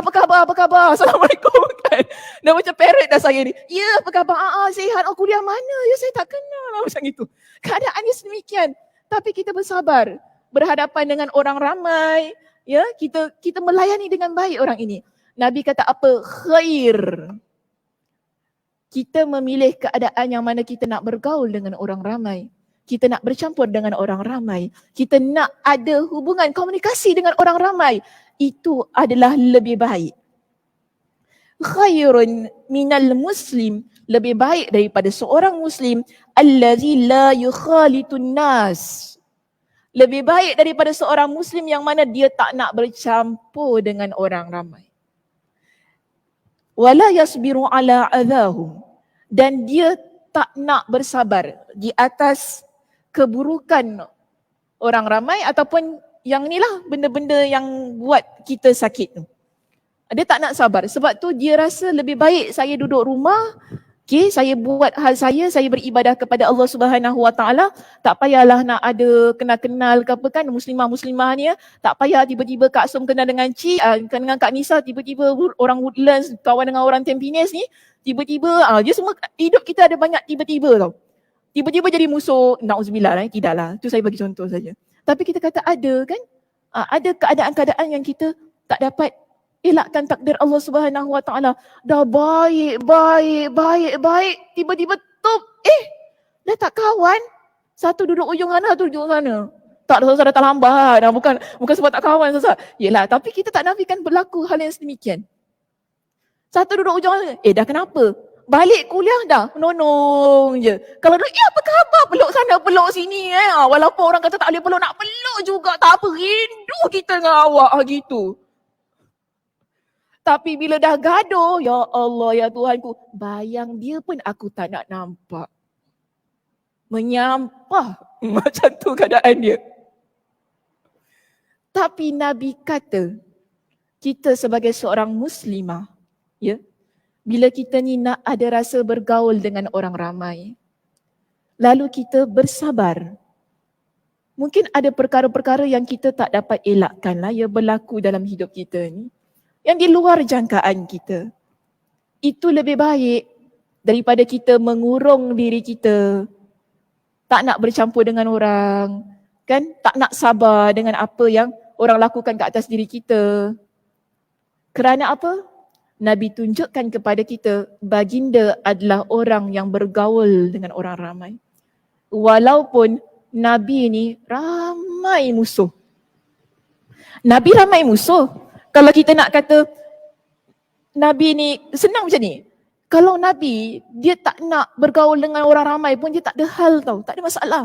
Assalamualaikum kan. Dah macam parrot dah saya ni, ya apa khabar, sihat, kuliah mana, ya saya tak kenal, macam itu. Keadaannya sedemikian, tapi kita bersabar, berhadapan dengan orang ramai, ya, kita melayani dengan baik orang ini. Nabi kata apa? Khair. Kita memilih keadaan yang mana kita nak bergaul dengan orang ramai. Kita nak bercampur dengan orang ramai. Kita nak ada hubungan komunikasi dengan orang ramai. Itu adalah lebih baik. khairun minal muslim, lebih baik daripada seorang muslim allazi la yukhalitun nas, lebih baik daripada seorang muslim yang mana dia tak nak bercampur dengan orang ramai. Wala yasbiru ala adahum, dan dia tak nak bersabar di atas keburukan orang ramai ataupun yang inilah benda-benda yang buat kita sakit tu. Dia tak nak sabar. Sebab tu dia rasa lebih baik saya duduk rumah, saya buat hal saya beribadah kepada Allah Subhanahu Wa Taala, tak payahlah nak ada kenal-kenal ke apa kan, muslimah-muslimah ni ya. Tak payah tiba-tiba Kak Som kenal dengan dengan Kak Nisa, tiba-tiba orang Woodlands kawan dengan orang Tampines ni, tiba-tiba dia semua hidup kita ada banyak tiba-tiba tau. Tiba-tiba jadi musuh, na'udzubillah tidaklah. Tu saya bagi contoh saja. Tapi kita kata ada kan? Ada keadaan-keadaan yang kita tak dapat elakkan takdir Allah Subhanahu Wa Taala. Dah baik, tiba-tiba tup, dah tak kawan. Satu duduk ujung sana, satu duduk sana. Tak ada saudara terlambat. Bukan sebab tak kawan saudara. Yelah, tapi kita tak nafikan berlaku hal yang sedemikian. Satu duduk ujung sana, dah kenapa? Balik kuliah dah, menonong je. Kalau duduk, apa khabar? Peluk sana, peluk sini. Walaupun orang kata tak boleh peluk, nak peluk juga. Tak apa, rindu kita dengan awak gitu. Tapi bila dah gaduh, ya Allah, ya Tuhanku, bayang dia pun aku tak nak nampak. Menyampah macam tu keadaan dia. Tapi Nabi kata, kita sebagai seorang muslimah, ya, bila kita ni nak ada rasa bergaul dengan orang ramai, lalu kita bersabar. Mungkin ada perkara-perkara yang kita tak dapat elakkan lah, ya, berlaku dalam hidup kita ni, yang di luar jangkaan kita. Itu lebih baik daripada kita mengurung diri kita, tak nak bercampur dengan orang, kan? Tak nak sabar dengan apa yang orang lakukan ke atas diri kita. Kerana apa? Nabi tunjukkan kepada kita, baginda adalah orang yang bergaul dengan orang ramai. Walaupun Nabi ni ramai musuh. Nabi ramai musuh. Kalau kita nak kata Nabi ni senang macam ni. Kalau Nabi dia tak nak bergaul dengan orang ramai pun dia tak ada hal tau, tak ada masalah.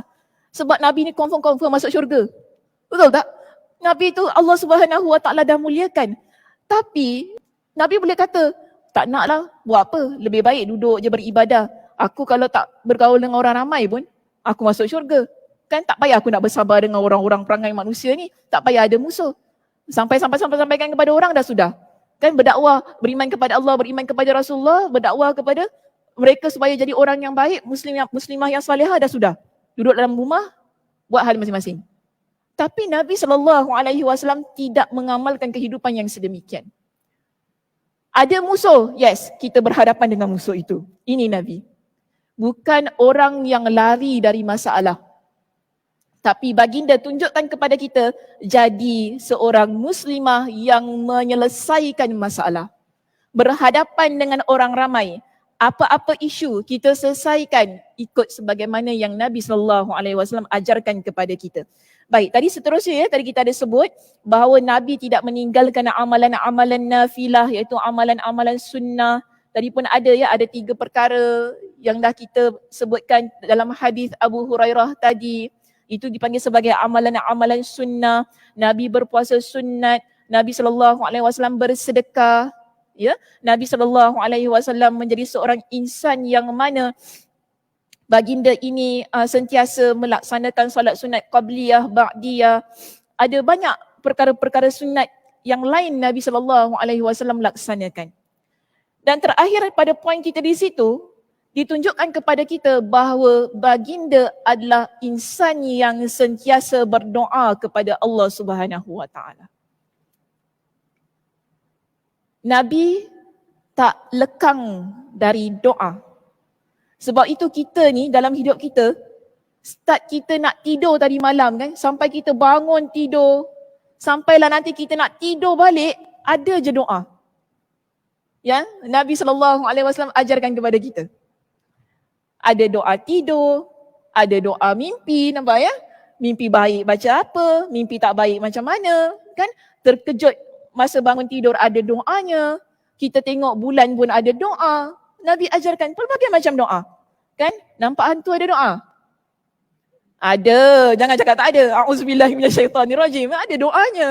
Sebab Nabi ni confirm masuk syurga. Betul tak? Nabi tu Allah Subhanahu Wa Taala dah muliakan. Tapi Nabi boleh kata, tak nak lah, buat apa? Lebih baik duduk je beribadah. Aku kalau tak bergaul dengan orang ramai pun, aku masuk syurga. Kan tak payah aku nak bersabar dengan orang-orang perangai manusia ni. Tak payah ada musuh. Sampaikan kepada orang dah sudah. Kan berdakwah, beriman kepada Allah, beriman kepada Rasulullah, berdakwah kepada mereka supaya jadi orang yang baik, muslimah yang salihah dah sudah. Duduk dalam rumah, buat hal masing-masing. Tapi Nabi SAW tidak mengamalkan kehidupan yang sedemikian. Ada musuh, yes, kita berhadapan dengan musuh itu. Ini Nabi. Bukan orang yang lari dari masalah. Tapi baginda tunjukkan kepada kita, jadi seorang muslimah yang menyelesaikan masalah. Berhadapan dengan orang ramai. Apa-apa isu kita selesaikan ikut sebagaimana yang Nabi SAW ajarkan kepada kita. Baik, tadi seterusnya tadi kita ada sebut bahawa Nabi tidak meninggalkan amalan-amalan nafilah, iaitu amalan-amalan sunnah. Tadi pun ada ada 3 perkara yang dah kita sebutkan dalam hadis Abu Hurairah tadi. Itu dipanggil sebagai amalan-amalan sunnah. Nabi berpuasa sunat, Nabi SAW bersedekah. Ya, Nabi SAW menjadi seorang insan yang mana baginda ini sentiasa melaksanakan solat sunat qabliyah, ba'diyah. Ada banyak perkara-perkara sunat yang lain Nabi SAW laksanakan. Dan terakhir pada poin kita di situ, ditunjukkan kepada kita bahawa baginda adalah insan yang sentiasa berdoa kepada Allah Subhanahu Wa Taala. Nabi tak lekang dari doa. Sebab itu kita ni dalam hidup kita, start kita nak tidur tadi malam kan, sampai kita bangun tidur, sampailah nanti kita nak tidur balik, ada je doa. Ya, Nabi SAW ajarkan kepada kita. Ada doa tidur, ada doa mimpi, nampak ya? Mimpi baik baca apa, mimpi tak baik macam mana, kan? Terkejut masa bangun tidur ada doanya. Kita tengok bulan pun ada doa. Nabi ajarkan pelbagai macam doa. Kan? Nampak hantu ada doa? Ada. Jangan cakap tak ada. A'udzubillahi minasyaitanirrajim. Ada doanya.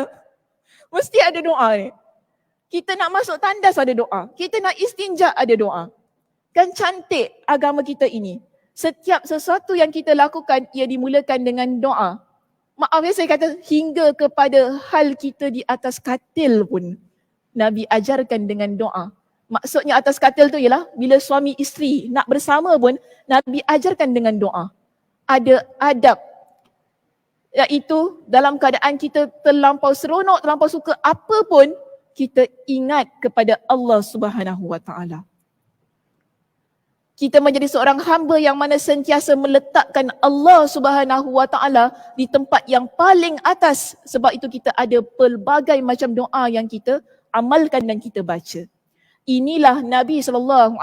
Mesti ada doa ni. Kita nak masuk tandas ada doa. Kita nak istinja ada doa. Kan cantik agama kita ini. Setiap sesuatu yang kita lakukan, ia dimulakan dengan doa. Maaf ya saya kata, hingga kepada hal kita di atas katil pun, Nabi ajarkan dengan doa. Maksudnya atas katil tu ialah, bila suami isteri nak bersama pun, Nabi ajarkan dengan doa. Ada adab. Iaitu dalam keadaan kita terlampau seronok, terlampau suka apa pun, kita ingat kepada Allah Subhanahu Wa Taala. Kita menjadi seorang hamba yang mana sentiasa meletakkan Allah Subhanahu Wa Taala di tempat yang paling atas. Sebab itu kita ada pelbagai macam doa yang kita amalkan dan kita baca. Inilah Nabi SAW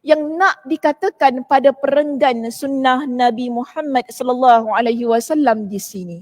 yang nak dikatakan pada perenggan sunnah Nabi Muhammad SAW di sini.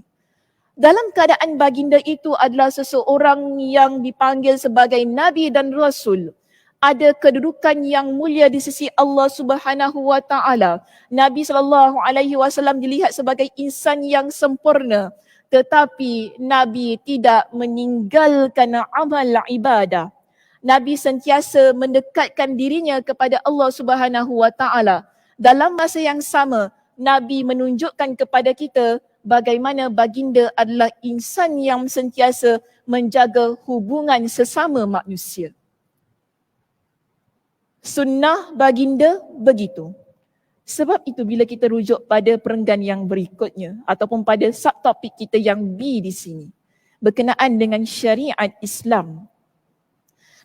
Dalam keadaan baginda itu adalah seseorang yang dipanggil sebagai Nabi dan Rasul. Ada kedudukan yang mulia di sisi Allah Subhanahu Wa Taala. Nabi SAW dilihat sebagai insan yang sempurna, tetapi Nabi tidak meninggalkan amal ibadah. Nabi sentiasa mendekatkan dirinya kepada Allah Subhanahu Wa Taala. Dalam masa yang sama, Nabi menunjukkan kepada kita bagaimana baginda adalah insan yang sentiasa menjaga hubungan sesama manusia. Sunnah baginda begitu. Sebab itu bila kita rujuk pada perenggan yang berikutnya ataupun pada subtopik kita yang B di sini berkenaan dengan syariat Islam,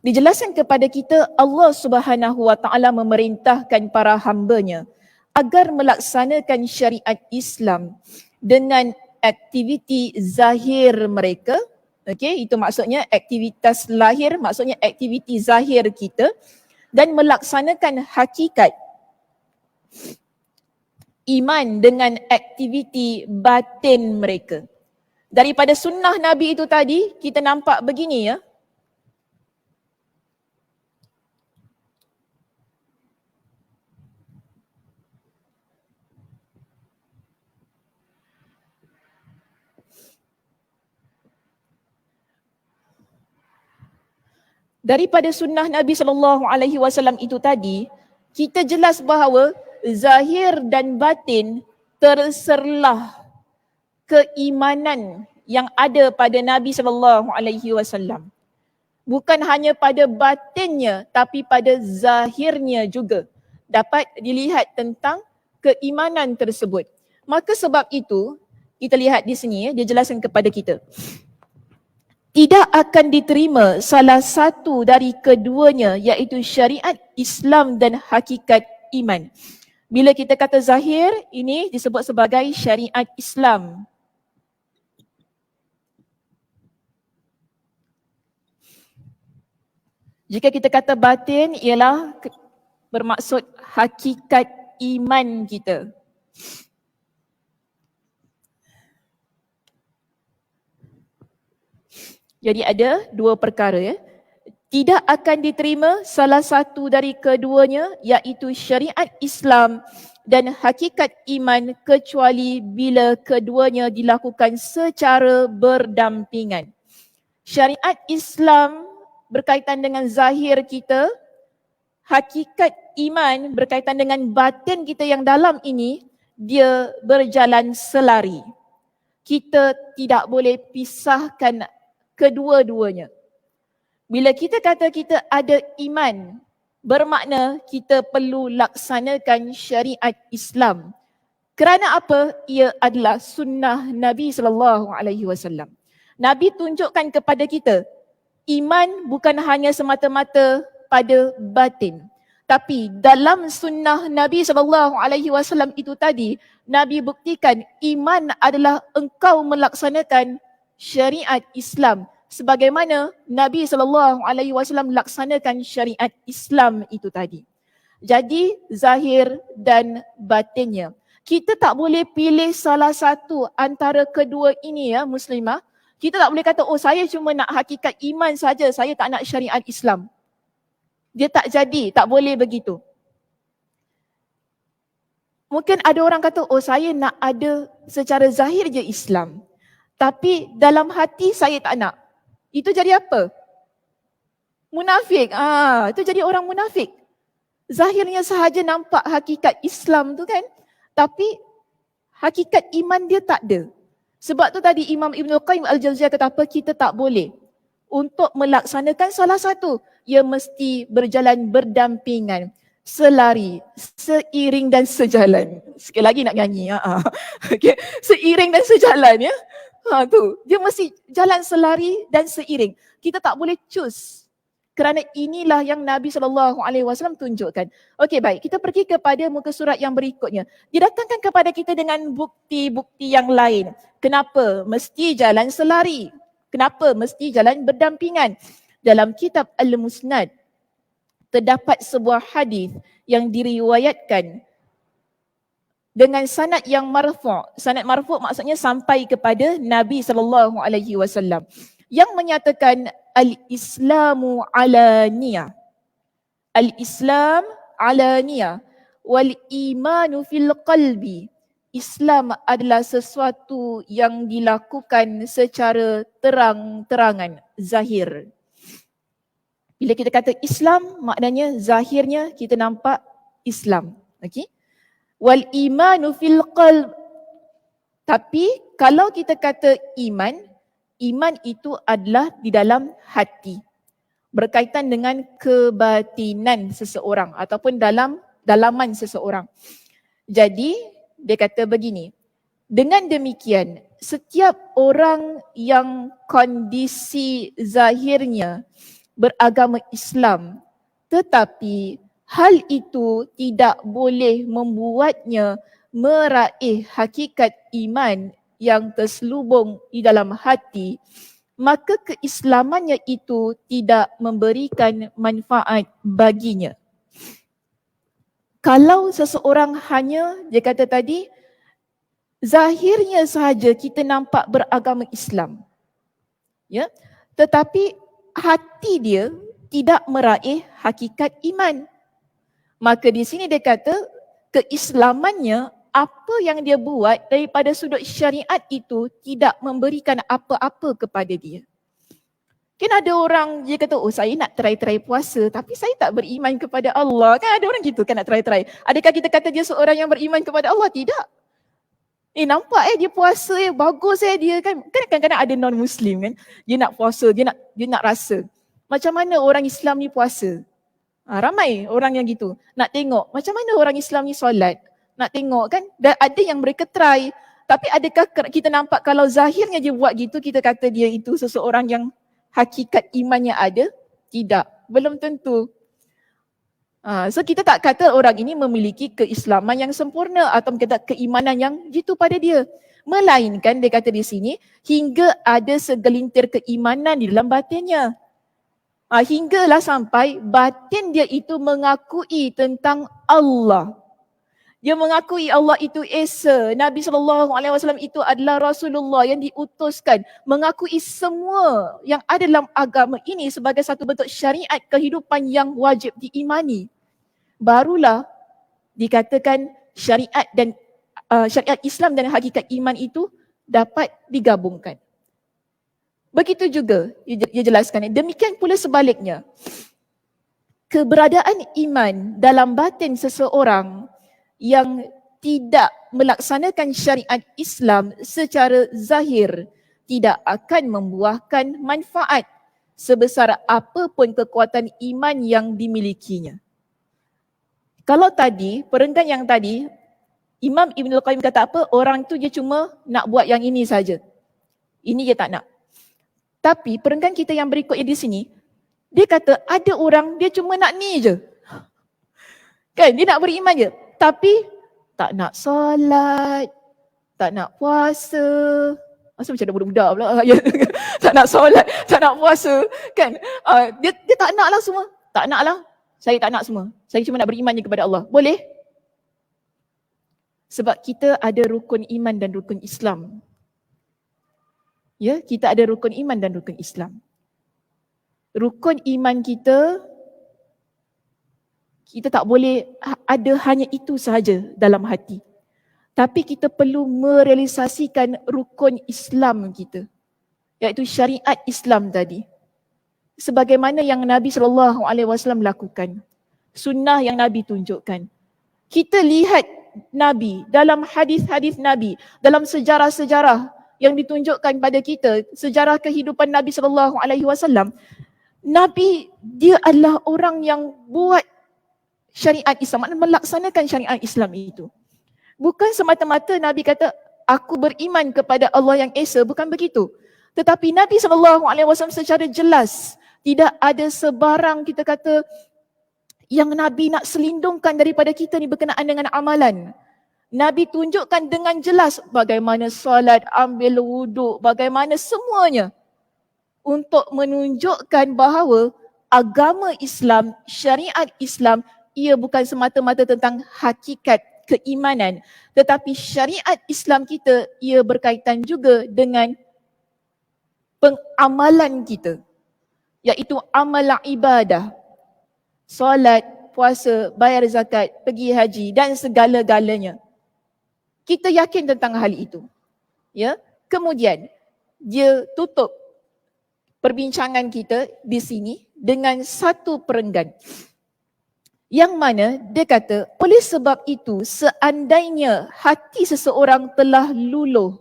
dijelaskan kepada kita Allah Subhanahu Wa Taala memerintahkan para hambanya agar melaksanakan syariat Islam dengan aktiviti zahir mereka. Okey, itu maksudnya aktivitas lahir, maksudnya aktiviti zahir kita, dan melaksanakan hakikat iman dengan aktiviti batin mereka. Daripada sunnah Nabi itu tadi, kita nampak begini ya. Daripada sunnah Nabi SAW itu tadi, kita jelas bahawa zahir dan batin terserlah keimanan yang ada pada Nabi SAW. Bukan hanya pada batinnya, tapi pada zahirnya juga dapat dilihat tentang keimanan tersebut. Maka sebab itu, kita lihat di sini dia jelaskan kepada kita. Tidak akan diterima salah satu dari keduanya, iaitu syariat Islam dan hakikat iman. Bila kita kata zahir, ini disebut sebagai syariat Islam. Jika kita kata batin, ialah bermaksud hakikat iman kita. Jadi ada dua perkara ya. Tidak akan diterima salah satu dari keduanya, iaitu syariat Islam dan hakikat iman, kecuali bila keduanya dilakukan secara berdampingan. Syariat Islam berkaitan dengan zahir kita, hakikat iman berkaitan dengan batin kita yang dalam ini, dia berjalan selari. Kita tidak boleh pisahkan kedua-duanya. Bila kita kata kita ada iman, bermakna kita perlu laksanakan syariat Islam. Kerana apa? Ia adalah sunnah Nabi SAW. Nabi tunjukkan kepada kita, iman bukan hanya semata-mata pada batin. Tapi dalam sunnah Nabi SAW itu tadi, Nabi buktikan iman adalah engkau melaksanakan syariat Islam sebagaimana Nabi SAW laksanakan syariat Islam itu tadi. Jadi zahir dan batinnya. Kita tak boleh pilih salah satu antara kedua ini ya muslimah. Kita tak boleh kata, oh saya cuma nak hakikat iman saja, saya tak nak syariat Islam. Dia tak jadi, tak boleh begitu. Mungkin ada orang kata, oh saya nak ada secara zahir je Islam. Tapi dalam hati saya tak nak. Itu jadi apa? Munafik. Itu jadi orang munafik. Zahirnya sahaja nampak hakikat Islam tu kan. Tapi hakikat iman dia tak ada. Sebab tu tadi Imam Ibn Qayyim Al-Jauziyah kata apa? Kita tak boleh. Untuk melaksanakan salah satu, ia mesti berjalan berdampingan, selari, seiring dan sejalan. Sekali lagi nak nyanyi. Okay. Seiring dan sejalan ya. Tu. Dia mesti jalan selari dan seiring. Kita tak boleh choose. Kerana inilah yang Nabi SAW tunjukkan. Okey, baik. Kita pergi kepada muka surat yang berikutnya. Didatangkan kepada kita dengan bukti-bukti yang lain. Kenapa mesti jalan selari? Kenapa mesti jalan berdampingan? Dalam kitab Al-Musnad, terdapat sebuah hadis yang diriwayatkan dengan sanad yang marfu'. Sanad marfu' maksudnya sampai kepada Nabi SAW yang menyatakan al-Islamu alaniyah. Al-Islam alaniyah wal imanu fil qalbi. Islam adalah sesuatu yang dilakukan secara terang-terangan, zahir. Bila kita kata Islam, maknanya zahirnya kita nampak Islam. Okey? Wal imanu fil qalb. Tapi kalau kita kata iman, iman itu adalah di dalam hati. Berkaitan dengan kebatinan seseorang ataupun dalaman seseorang. Jadi dia kata begini, dengan demikian setiap orang yang kondisi zahirnya beragama Islam tetapi hal itu tidak boleh membuatnya meraih hakikat iman yang terselubung di dalam hati, maka keislamannya itu tidak memberikan manfaat baginya. Kalau seseorang hanya, dia kata tadi, zahirnya sahaja kita nampak beragama Islam, ya, tetapi hati dia tidak meraih hakikat iman, maka di sini dia kata keislamannya, apa yang dia buat daripada sudut syariat itu tidak memberikan apa-apa kepada dia. Kan ada orang dia kata, oh saya nak try puasa tapi saya tak beriman kepada Allah. Kan ada orang gitu kan nak try. Adakah kita kata dia seorang yang beriman kepada Allah? Tidak. Nampak dia puasa bagus dia kan. Kan kadang-kadang ada non-Muslim kan. Dia nak puasa, dia nak rasa. Macam mana orang Islam ni puasa? Ramai orang yang gitu. Nak tengok macam mana orang Islam ni solat. Nak tengok kan, dan ada yang mereka try. Tapi adakah kita nampak kalau zahirnya dia buat gitu, kita kata dia itu seseorang yang hakikat imannya ada? Tidak, belum tentu. So kita tak kata orang ini memiliki keislaman yang sempurna atau kita keimanan yang jitu pada dia. Melainkan dia kata di sini, hingga ada segelintir keimanan di dalam batinnya. Hinggalah sampai batin dia itu mengakui tentang Allah. Dia mengakui Allah itu Esa, Nabi SAW itu adalah Rasulullah yang diutuskan. Mengakui semua yang ada dalam agama ini sebagai satu bentuk syariat kehidupan yang wajib diimani. Barulah dikatakan syariat dan syariat Islam dan hakikat iman itu dapat digabungkan. Begitu juga dia jelaskan. Demikian pula sebaliknya. Keberadaan iman dalam batin seseorang yang tidak melaksanakan syariat Islam secara zahir tidak akan membuahkan manfaat sebesar apapun kekuatan iman yang dimilikinya. Kalau tadi, perenggan yang tadi, Imam Ibn Qayyim kata apa? Orang tu dia cuma nak buat yang ini saja. Ini dia tak nak. Tapi perenggan kita yang berikutnya di sini, dia kata ada orang dia cuma nak ni je. Kan, dia nak beriman je. Tapi tak nak solat, tak nak puasa. Asal macam ada budak-budak pula. Tak nak solat, tak nak puasa. Kan, dia tak nak lah semua. Tak nak lah. Saya tak nak semua. Saya cuma nak beriman je kepada Allah. Boleh? Sebab kita ada rukun iman dan rukun Islam. Ya, kita ada rukun iman dan rukun Islam. Rukun iman kita tak boleh ada hanya itu sahaja dalam hati. Tapi kita perlu merealisasikan rukun Islam kita, iaitu syariat Islam tadi. Sebagaimana yang Nabi SAW lakukan. Sunnah yang Nabi tunjukkan. Kita lihat Nabi, dalam hadis-hadis Nabi, dalam sejarah-sejarah yang ditunjukkan pada kita, sejarah kehidupan Nabi SAW, Nabi dia adalah orang yang buat syariat Islam, melaksanakan syariat Islam itu. Bukan semata-mata Nabi kata, aku beriman kepada Allah yang Esa, bukan begitu. Tetapi Nabi SAW secara jelas, tidak ada sebarang kita kata yang Nabi nak selindungkan daripada kita ni berkenaan dengan amalan. Nabi tunjukkan dengan jelas bagaimana solat, ambil wuduk, bagaimana semuanya untuk menunjukkan bahawa agama Islam, syariat Islam, ia bukan semata-mata tentang hakikat keimanan, tetapi syariat Islam kita ia berkaitan juga dengan pengamalan kita, iaitu amal ibadah, solat, puasa, bayar zakat, pergi haji dan segala-galanya. Kita yakin tentang hal itu. Ya, kemudian dia tutup perbincangan kita di sini dengan satu perenggan. Yang mana dia kata, oleh sebab itu seandainya hati seseorang telah luluh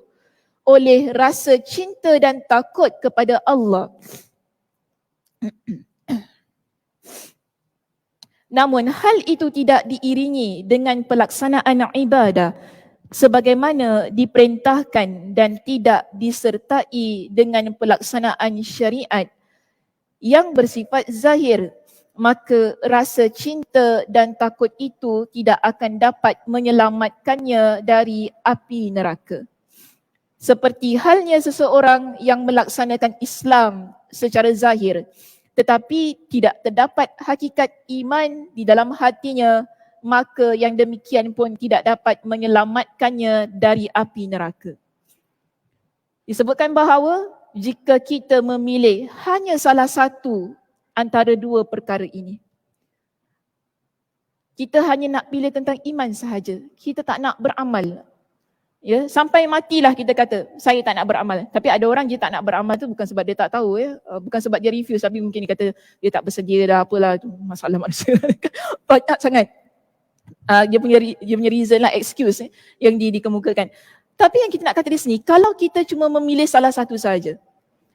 oleh rasa cinta dan takut kepada Allah, namun hal itu tidak diiringi dengan pelaksanaan ibadah sebagaimana diperintahkan dan tidak disertai dengan pelaksanaan syariat yang bersifat zahir, maka rasa cinta dan takut itu tidak akan dapat menyelamatkannya dari api neraka. Seperti halnya seseorang yang melaksanakan Islam secara zahir, tetapi tidak terdapat hakikat iman di dalam hatinya, maka yang demikian pun tidak dapat menyelamatkannya dari api neraka. Disebutkan bahawa jika kita memilih hanya salah satu antara dua perkara ini, kita hanya nak pilih tentang iman sahaja, kita tak nak beramal. Ya, sampai matilah kita kata, saya tak nak beramal. Tapi ada orang dia tak nak beramal tu bukan sebab dia tak tahu, ya, bukan sebab dia refuse, tapi mungkin dia kata dia tak bersedia dah, apalah tu masalah manusia. Banyak sangat dia punya reason lah, excuse yang dikemukakan. Tapi yang kita nak kata di sini, kalau kita cuma memilih salah satu saja,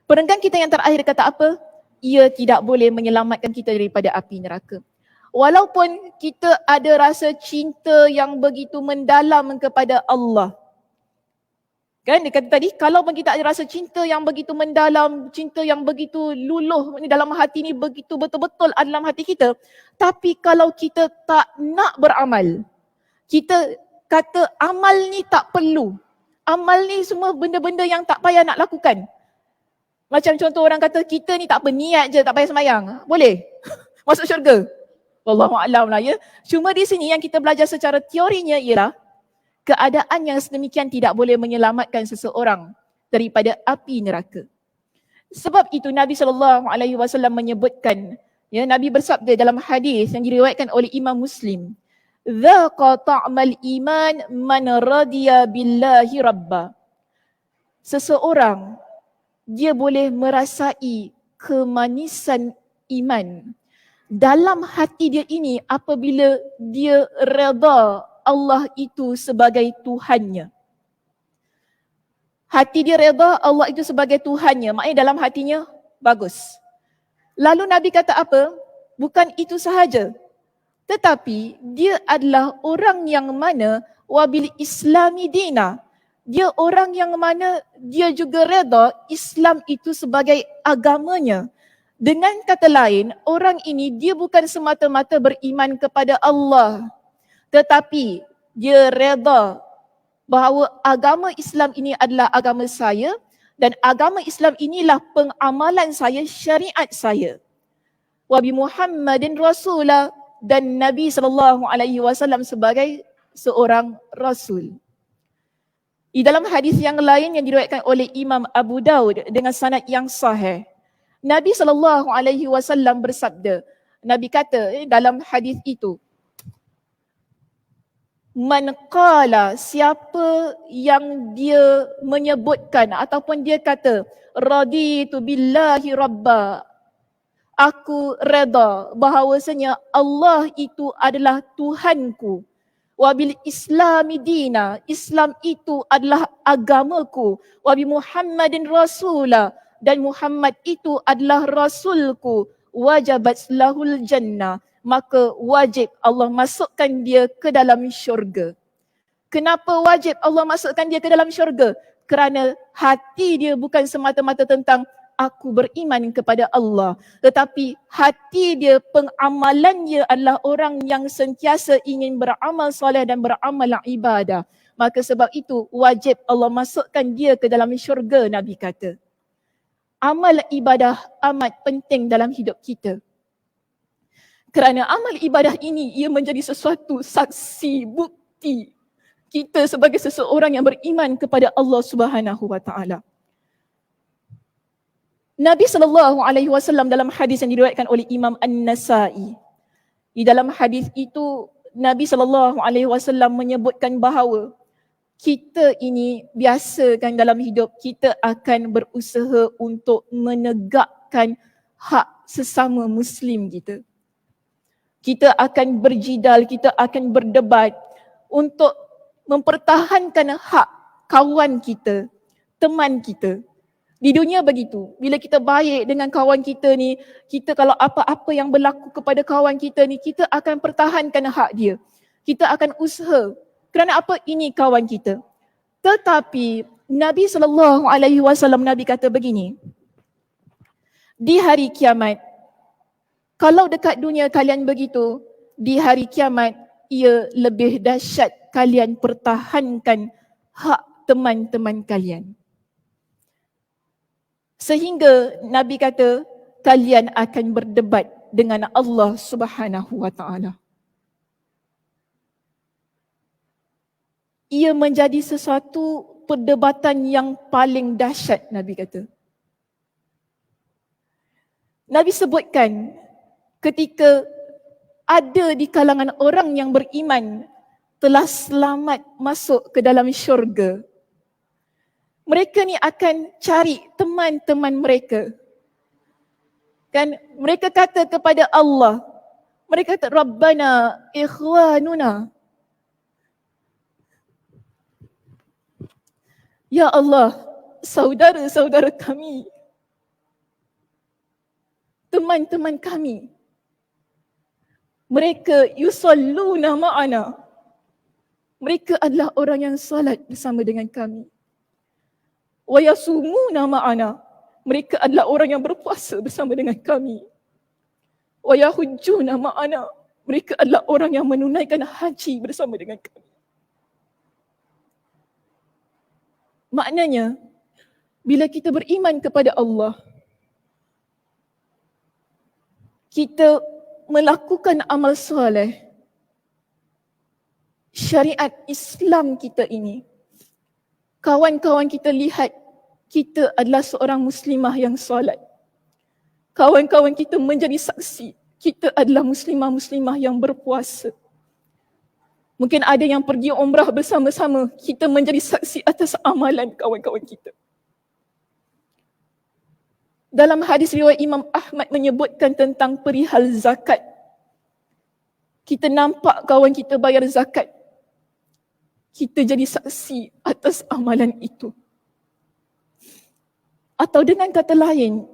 perenggan kita yang terakhir kata apa? Ia tidak boleh menyelamatkan kita daripada api neraka. Walaupun kita ada rasa cinta yang begitu mendalam kepada Allah. Kan dia kata tadi, kalau kita ada rasa cinta yang begitu mendalam, cinta yang begitu luluh ni dalam hati ni, begitu betul-betul ada dalam hati kita, tapi kalau kita tak nak beramal, kita kata amal ni tak perlu, amal ni semua benda-benda yang tak payah nak lakukan. Macam contoh orang kata kita ni tak apa, niat je, tak payah sembahyang, boleh masuk syurga? Wallahualam lah, ya. Cuma di sini yang kita belajar secara teorinya ialah keadaan yang sedemikian tidak boleh menyelamatkan seseorang daripada api neraka. Sebab itu Nabi SAW menyebutkan, ya, Nabi bersabda dalam hadis yang diriwayatkan oleh Imam Muslim, "Dzaqa ta'mal iman man radiya billahi rabba." Seseorang dia boleh merasai kemanisan iman dalam hati dia ini apabila dia redha Allah itu sebagai Tuhannya. Hati dia redha Allah itu sebagai Tuhannya, maknanya dalam hatinya bagus. Lalu Nabi kata apa? Bukan itu sahaja, tetapi dia adalah orang yang mana wabil islami dina. Dia orang yang mana dia juga redha Islam itu sebagai agamanya. Dengan kata lain, orang ini dia bukan semata-mata beriman kepada Allah, tetapi dia redha bahawa agama Islam ini adalah agama saya dan agama Islam inilah pengamalan saya, syariat saya. Wa bi Muhammadin rasulah, dan Nabi SAW sebagai seorang rasul. Di dalam hadis yang lain yang diriwayatkan oleh Imam Abu Daud dengan sanad yang sahih, Nabi SAW bersabda, Nabi kata dalam hadis itu, man qala, siapa yang dia menyebutkan ataupun dia kata raditu billahi rabba, aku reda bahawasanya Allah itu adalah Tuhanku, wabil islami dina, Islam itu adalah agamaku, wabi Muhammadin rasula, dan Muhammad itu adalah rasulku, wajabat lahul jannah, maka wajib Allah masukkan dia ke dalam syurga. Kenapa wajib Allah masukkan dia ke dalam syurga? Kerana hati dia bukan semata-mata tentang aku beriman kepada Allah, tetapi hati dia, pengamalan dia adalah orang yang sentiasa ingin beramal soleh dan beramal ibadah. Maka sebab itu wajib Allah masukkan dia ke dalam syurga, Nabi kata. Amal ibadah amat penting dalam hidup kita. Kerana amal ibadah ini ia menjadi sesuatu saksi, bukti kita sebagai seseorang yang beriman kepada Allah Subhanahu wa taala. Nabi SAW dalam hadis yang diriwayatkan oleh Imam An-Nasai, di dalam hadis itu Nabi SAW menyebutkan bahawa kita ini biasa kan dalam hidup kita akan berusaha untuk menegakkan hak sesama Muslim kita. Kita akan berjidal, kita akan berdebat untuk mempertahankan hak kawan kita, teman kita. Di dunia begitu, bila kita baik dengan kawan kita ni, kita kalau apa-apa yang berlaku kepada kawan kita ni, kita akan pertahankan hak dia. Kita akan usaha. Kerana apa? Ini kawan kita. Tetapi Nabi SAW, Nabi kata begini, di hari kiamat, kalau dekat dunia kalian begitu, di hari kiamat ia lebih dahsyat kalian pertahankan hak teman-teman kalian. Sehingga Nabi kata kalian akan berdebat dengan Allah Subhanahu wa taala. Ia menjadi sesuatu perdebatan yang paling dahsyat, Nabi kata. Nabi sebutkan ketika ada di kalangan orang yang beriman telah selamat masuk ke dalam syurga, mereka ni akan cari teman-teman mereka. Kan mereka kata kepada Allah, mereka kata Rabbana ikhwanuna. Ya Allah, saudara-saudara kami, teman-teman kami, mereka yusalluna ma'ana. Mereka adalah orang yang salat bersama dengan kami. Wa yasumuna ma'ana, mereka adalah orang yang berpuasa bersama dengan kami. Wa yahujjuna ma'ana, mereka adalah orang yang menunaikan haji bersama dengan kami. Maknanya, bila kita beriman kepada Allah, kita melakukan amal soleh, syariat Islam kita ini, kawan-kawan kita lihat kita adalah seorang muslimah yang solat. Kawan-kawan kita menjadi saksi kita adalah muslimah-muslimah yang berpuasa. Mungkin ada yang pergi umrah bersama-sama, kita menjadi saksi atas amalan kawan-kawan kita. Dalam hadis riwayat Imam Ahmad menyebutkan tentang perihal zakat. Kita nampak kawan kita bayar zakat, kita jadi saksi atas amalan itu. Atau dengan kata lain,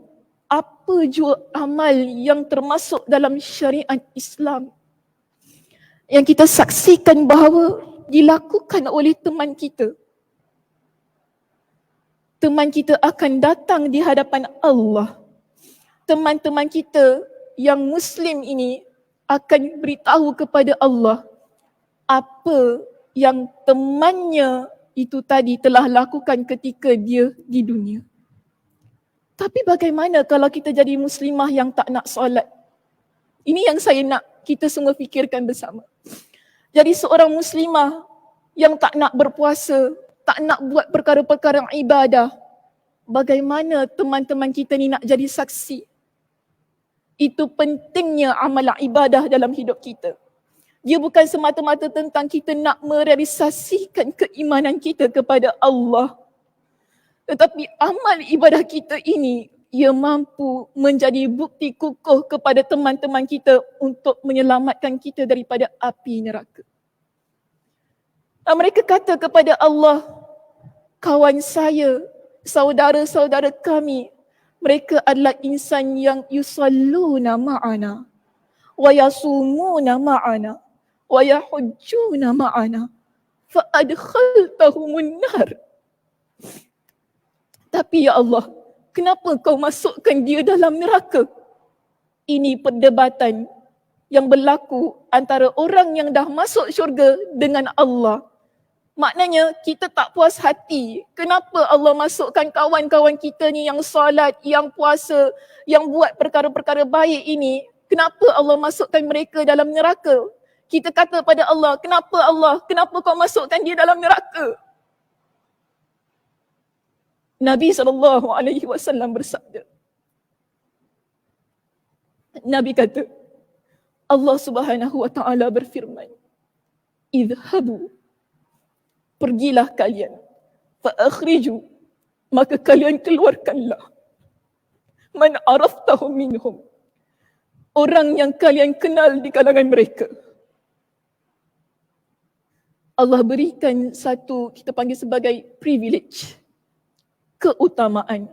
apa jua amal yang termasuk dalam syariat Islam yang kita saksikan bahawa dilakukan oleh teman kita, teman kita akan datang di hadapan Allah. Teman-teman kita yang Muslim ini akan beritahu kepada Allah apa yang temannya itu tadi telah lakukan ketika dia di dunia. Tapi bagaimana kalau kita jadi muslimah yang tak nak solat? Ini yang saya nak kita semua fikirkan bersama. Jadi seorang muslimah yang tak nak berpuasa, tak nak buat perkara-perkara ibadah, bagaimana teman-teman kita ni nak jadi saksi? Itu pentingnya amalan ibadah dalam hidup kita. Dia bukan semata-mata tentang kita nak merealisasikan keimanan kita kepada Allah. Tetapi amal ibadah kita ini, ia mampu menjadi bukti kukuh kepada teman-teman kita untuk menyelamatkan kita daripada api neraka. Dan mereka kata kepada Allah, kawan saya, saudara-saudara kami, mereka adalah insan yang yusalluna ma'ana, wa yasumuna ma'ana, wa yahujjuna ma'ana, fa'adkhaltahumun nar. Tapi ya Allah, kenapa kau masukkan dia dalam neraka? Ini perdebatan yang berlaku antara orang yang dah masuk syurga dengan Allah. Maknanya kita tak puas hati. Kenapa Allah masukkan kawan-kawan kita ni yang solat, yang puasa, yang buat perkara-perkara baik ini, kenapa Allah masukkan mereka dalam neraka? Kita kata pada Allah, kenapa Allah? Kenapa kau masukkan dia dalam neraka? Nabi SAW bersabda. Nabi kata, Allah Subhanahu wa taala berfirman, "Idhabu, pergilah kalian, fa akhriju, maka kalian keluarkanlah, man araftahum minhum, orang yang kalian kenal di kalangan mereka." Allah berikan satu, kita panggil sebagai privilege, keutamaan.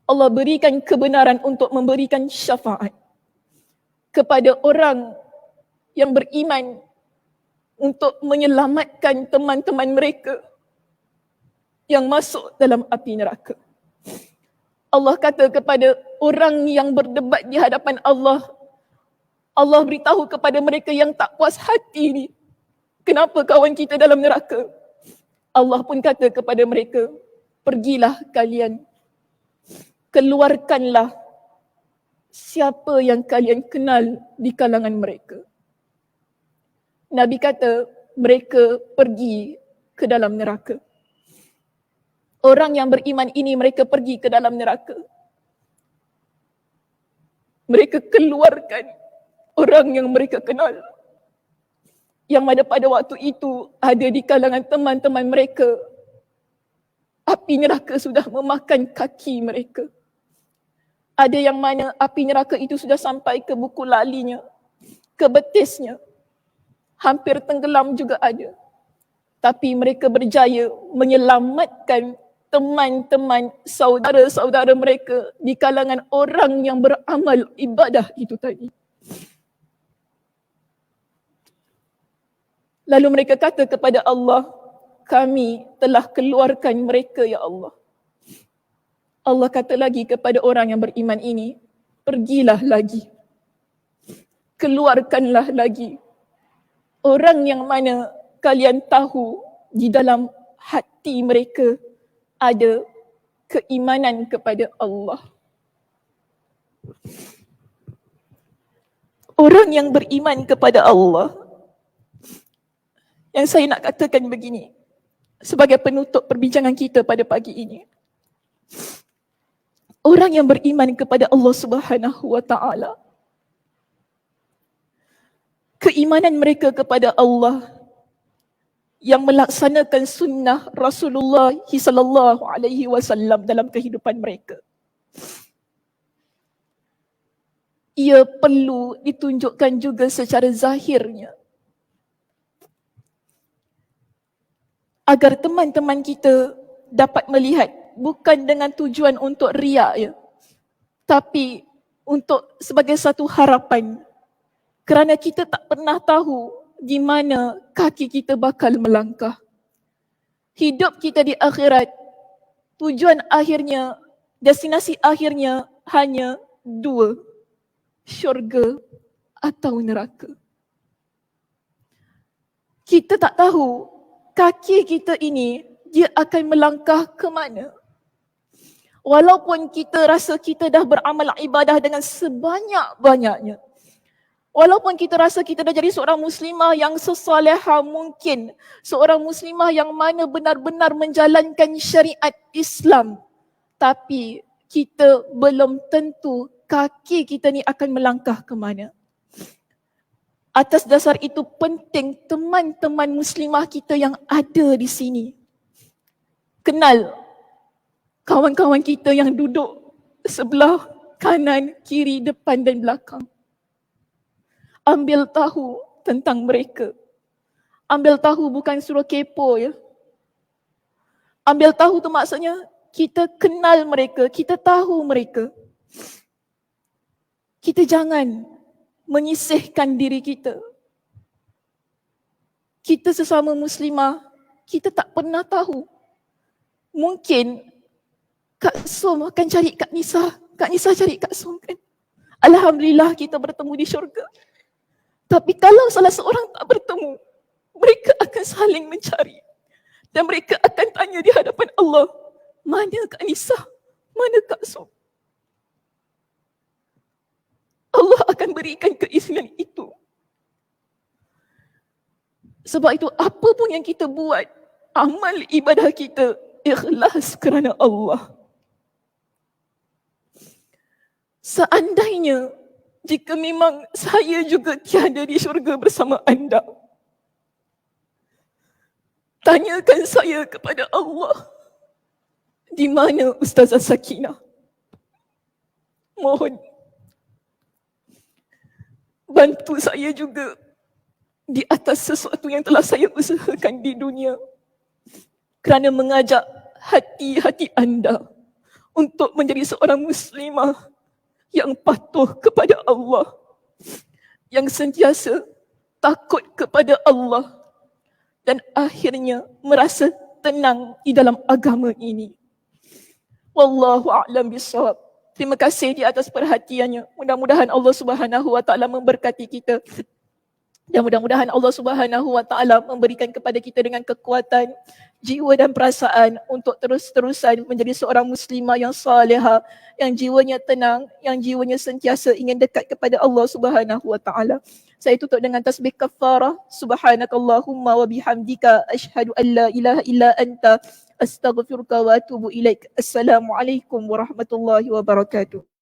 Allah berikan kebenaran untuk memberikan syafaat kepada orang yang beriman untuk menyelamatkan teman-teman mereka yang masuk dalam api neraka. Allah kata kepada orang yang berdebat di hadapan Allah, Allah beritahu kepada mereka yang tak puas hati ni, kenapa kawan kita dalam neraka? Allah pun kata kepada mereka, pergilah kalian, keluarkanlah siapa yang kalian kenal di kalangan mereka. Nabi kata mereka pergi ke dalam neraka. Orang yang beriman ini mereka pergi ke dalam neraka. Mereka keluarkan orang yang mereka kenal, yang mana pada waktu itu ada di kalangan teman-teman mereka. Api neraka sudah memakan kaki mereka. Ada yang mana api neraka itu sudah sampai ke buku lalinya, ke betisnya. Hampir tenggelam juga ada. Tapi mereka berjaya menyelamatkan teman-teman, saudara-saudara mereka di kalangan orang yang beramal ibadah itu tadi. Lalu mereka kata kepada Allah, kami telah keluarkan mereka ya Allah. Allah kata lagi kepada orang yang beriman ini, pergilah lagi, keluarkanlah lagi orang yang mana kalian tahu di dalam hati mereka ada keimanan kepada Allah. Orang yang beriman kepada Allah, yang saya nak katakan begini sebagai penutup perbincangan kita pada pagi ini. Orang yang beriman kepada Allah Subhanahu wa taala, keimanan mereka kepada Allah yang melaksanakan sunnah Rasulullah sallallahu alaihi wasallam dalam kehidupan mereka, ia perlu ditunjukkan juga secara zahirnya agar teman-teman kita dapat melihat, bukan dengan tujuan untuk riak ya, tapi untuk sebagai satu harapan, kerana kita tak pernah tahu di mana kaki kita bakal melangkah. Hidup kita di akhirat, tujuan akhirnya, destinasi akhirnya hanya dua, syurga atau neraka. Kita tak tahu kaki kita ini dia akan melangkah ke mana. Walaupun kita rasa kita dah beramal ibadah dengan sebanyak-banyaknya, Walaupun kita rasa kita dah jadi seorang muslimah yang sesalihah mungkin, seorang muslimah yang mana benar-benar menjalankan syariat Islam, tapi kita belum tentu kaki kita ni akan melangkah ke mana. Atas dasar itu penting teman-teman muslimah kita yang ada di sini kenal kawan-kawan kita yang duduk sebelah kanan, kiri, depan dan belakang. Ambil tahu tentang mereka. Ambil tahu bukan suruh kepo ya. Ambil tahu tu maksudnya kita kenal mereka, kita tahu mereka. Kita jangan menyisihkan diri kita. Kita sesama muslimah, kita tak pernah tahu. Mungkin Kak Som akan cari Kak Nisa, Kak Nisa cari Kak Som kan. Alhamdulillah kita bertemu di syurga. Tapi kalau salah seorang tak bertemu, mereka akan saling mencari. Dan mereka akan tanya di hadapan Allah, mana Kak Nisa? Mana Kak Som? Allah akan berikan keizinan itu. Sebab itu apa pun yang kita buat, amal ibadah kita ikhlas kerana Allah. Seandainya jika memang saya juga tiada di syurga bersama anda, tanyakan saya kepada Allah, di mana Ustazah Sakinah? Mohon bantu saya juga di atas sesuatu yang telah saya usahakan di dunia, kerana mengajak hati-hati anda untuk menjadi seorang muslimah yang patuh kepada Allah, yang sentiasa takut kepada Allah dan akhirnya merasa tenang di dalam agama ini. Wallahu a'lam bissawab. Terima kasih di atas perhatiannya. Mudah-mudahan Allah Subhanahu wa taala memberkati kita. Dan mudah-mudahan Allah Subhanahu wa taala memberikan kepada kita dengan kekuatan jiwa dan perasaan untuk terus-terusan menjadi seorang muslimah yang salihah, yang jiwanya tenang, yang jiwanya sentiasa ingin dekat kepada Allah Subhanahu wa taala. Saya tutup dengan tasbih kafarah. Subhanakallahumma wa bihamdika asyhadu an la ilaha illa anta astaghfiruka wa atubu ilaik. Assalamualaikum warahmatullahi wabarakatuh.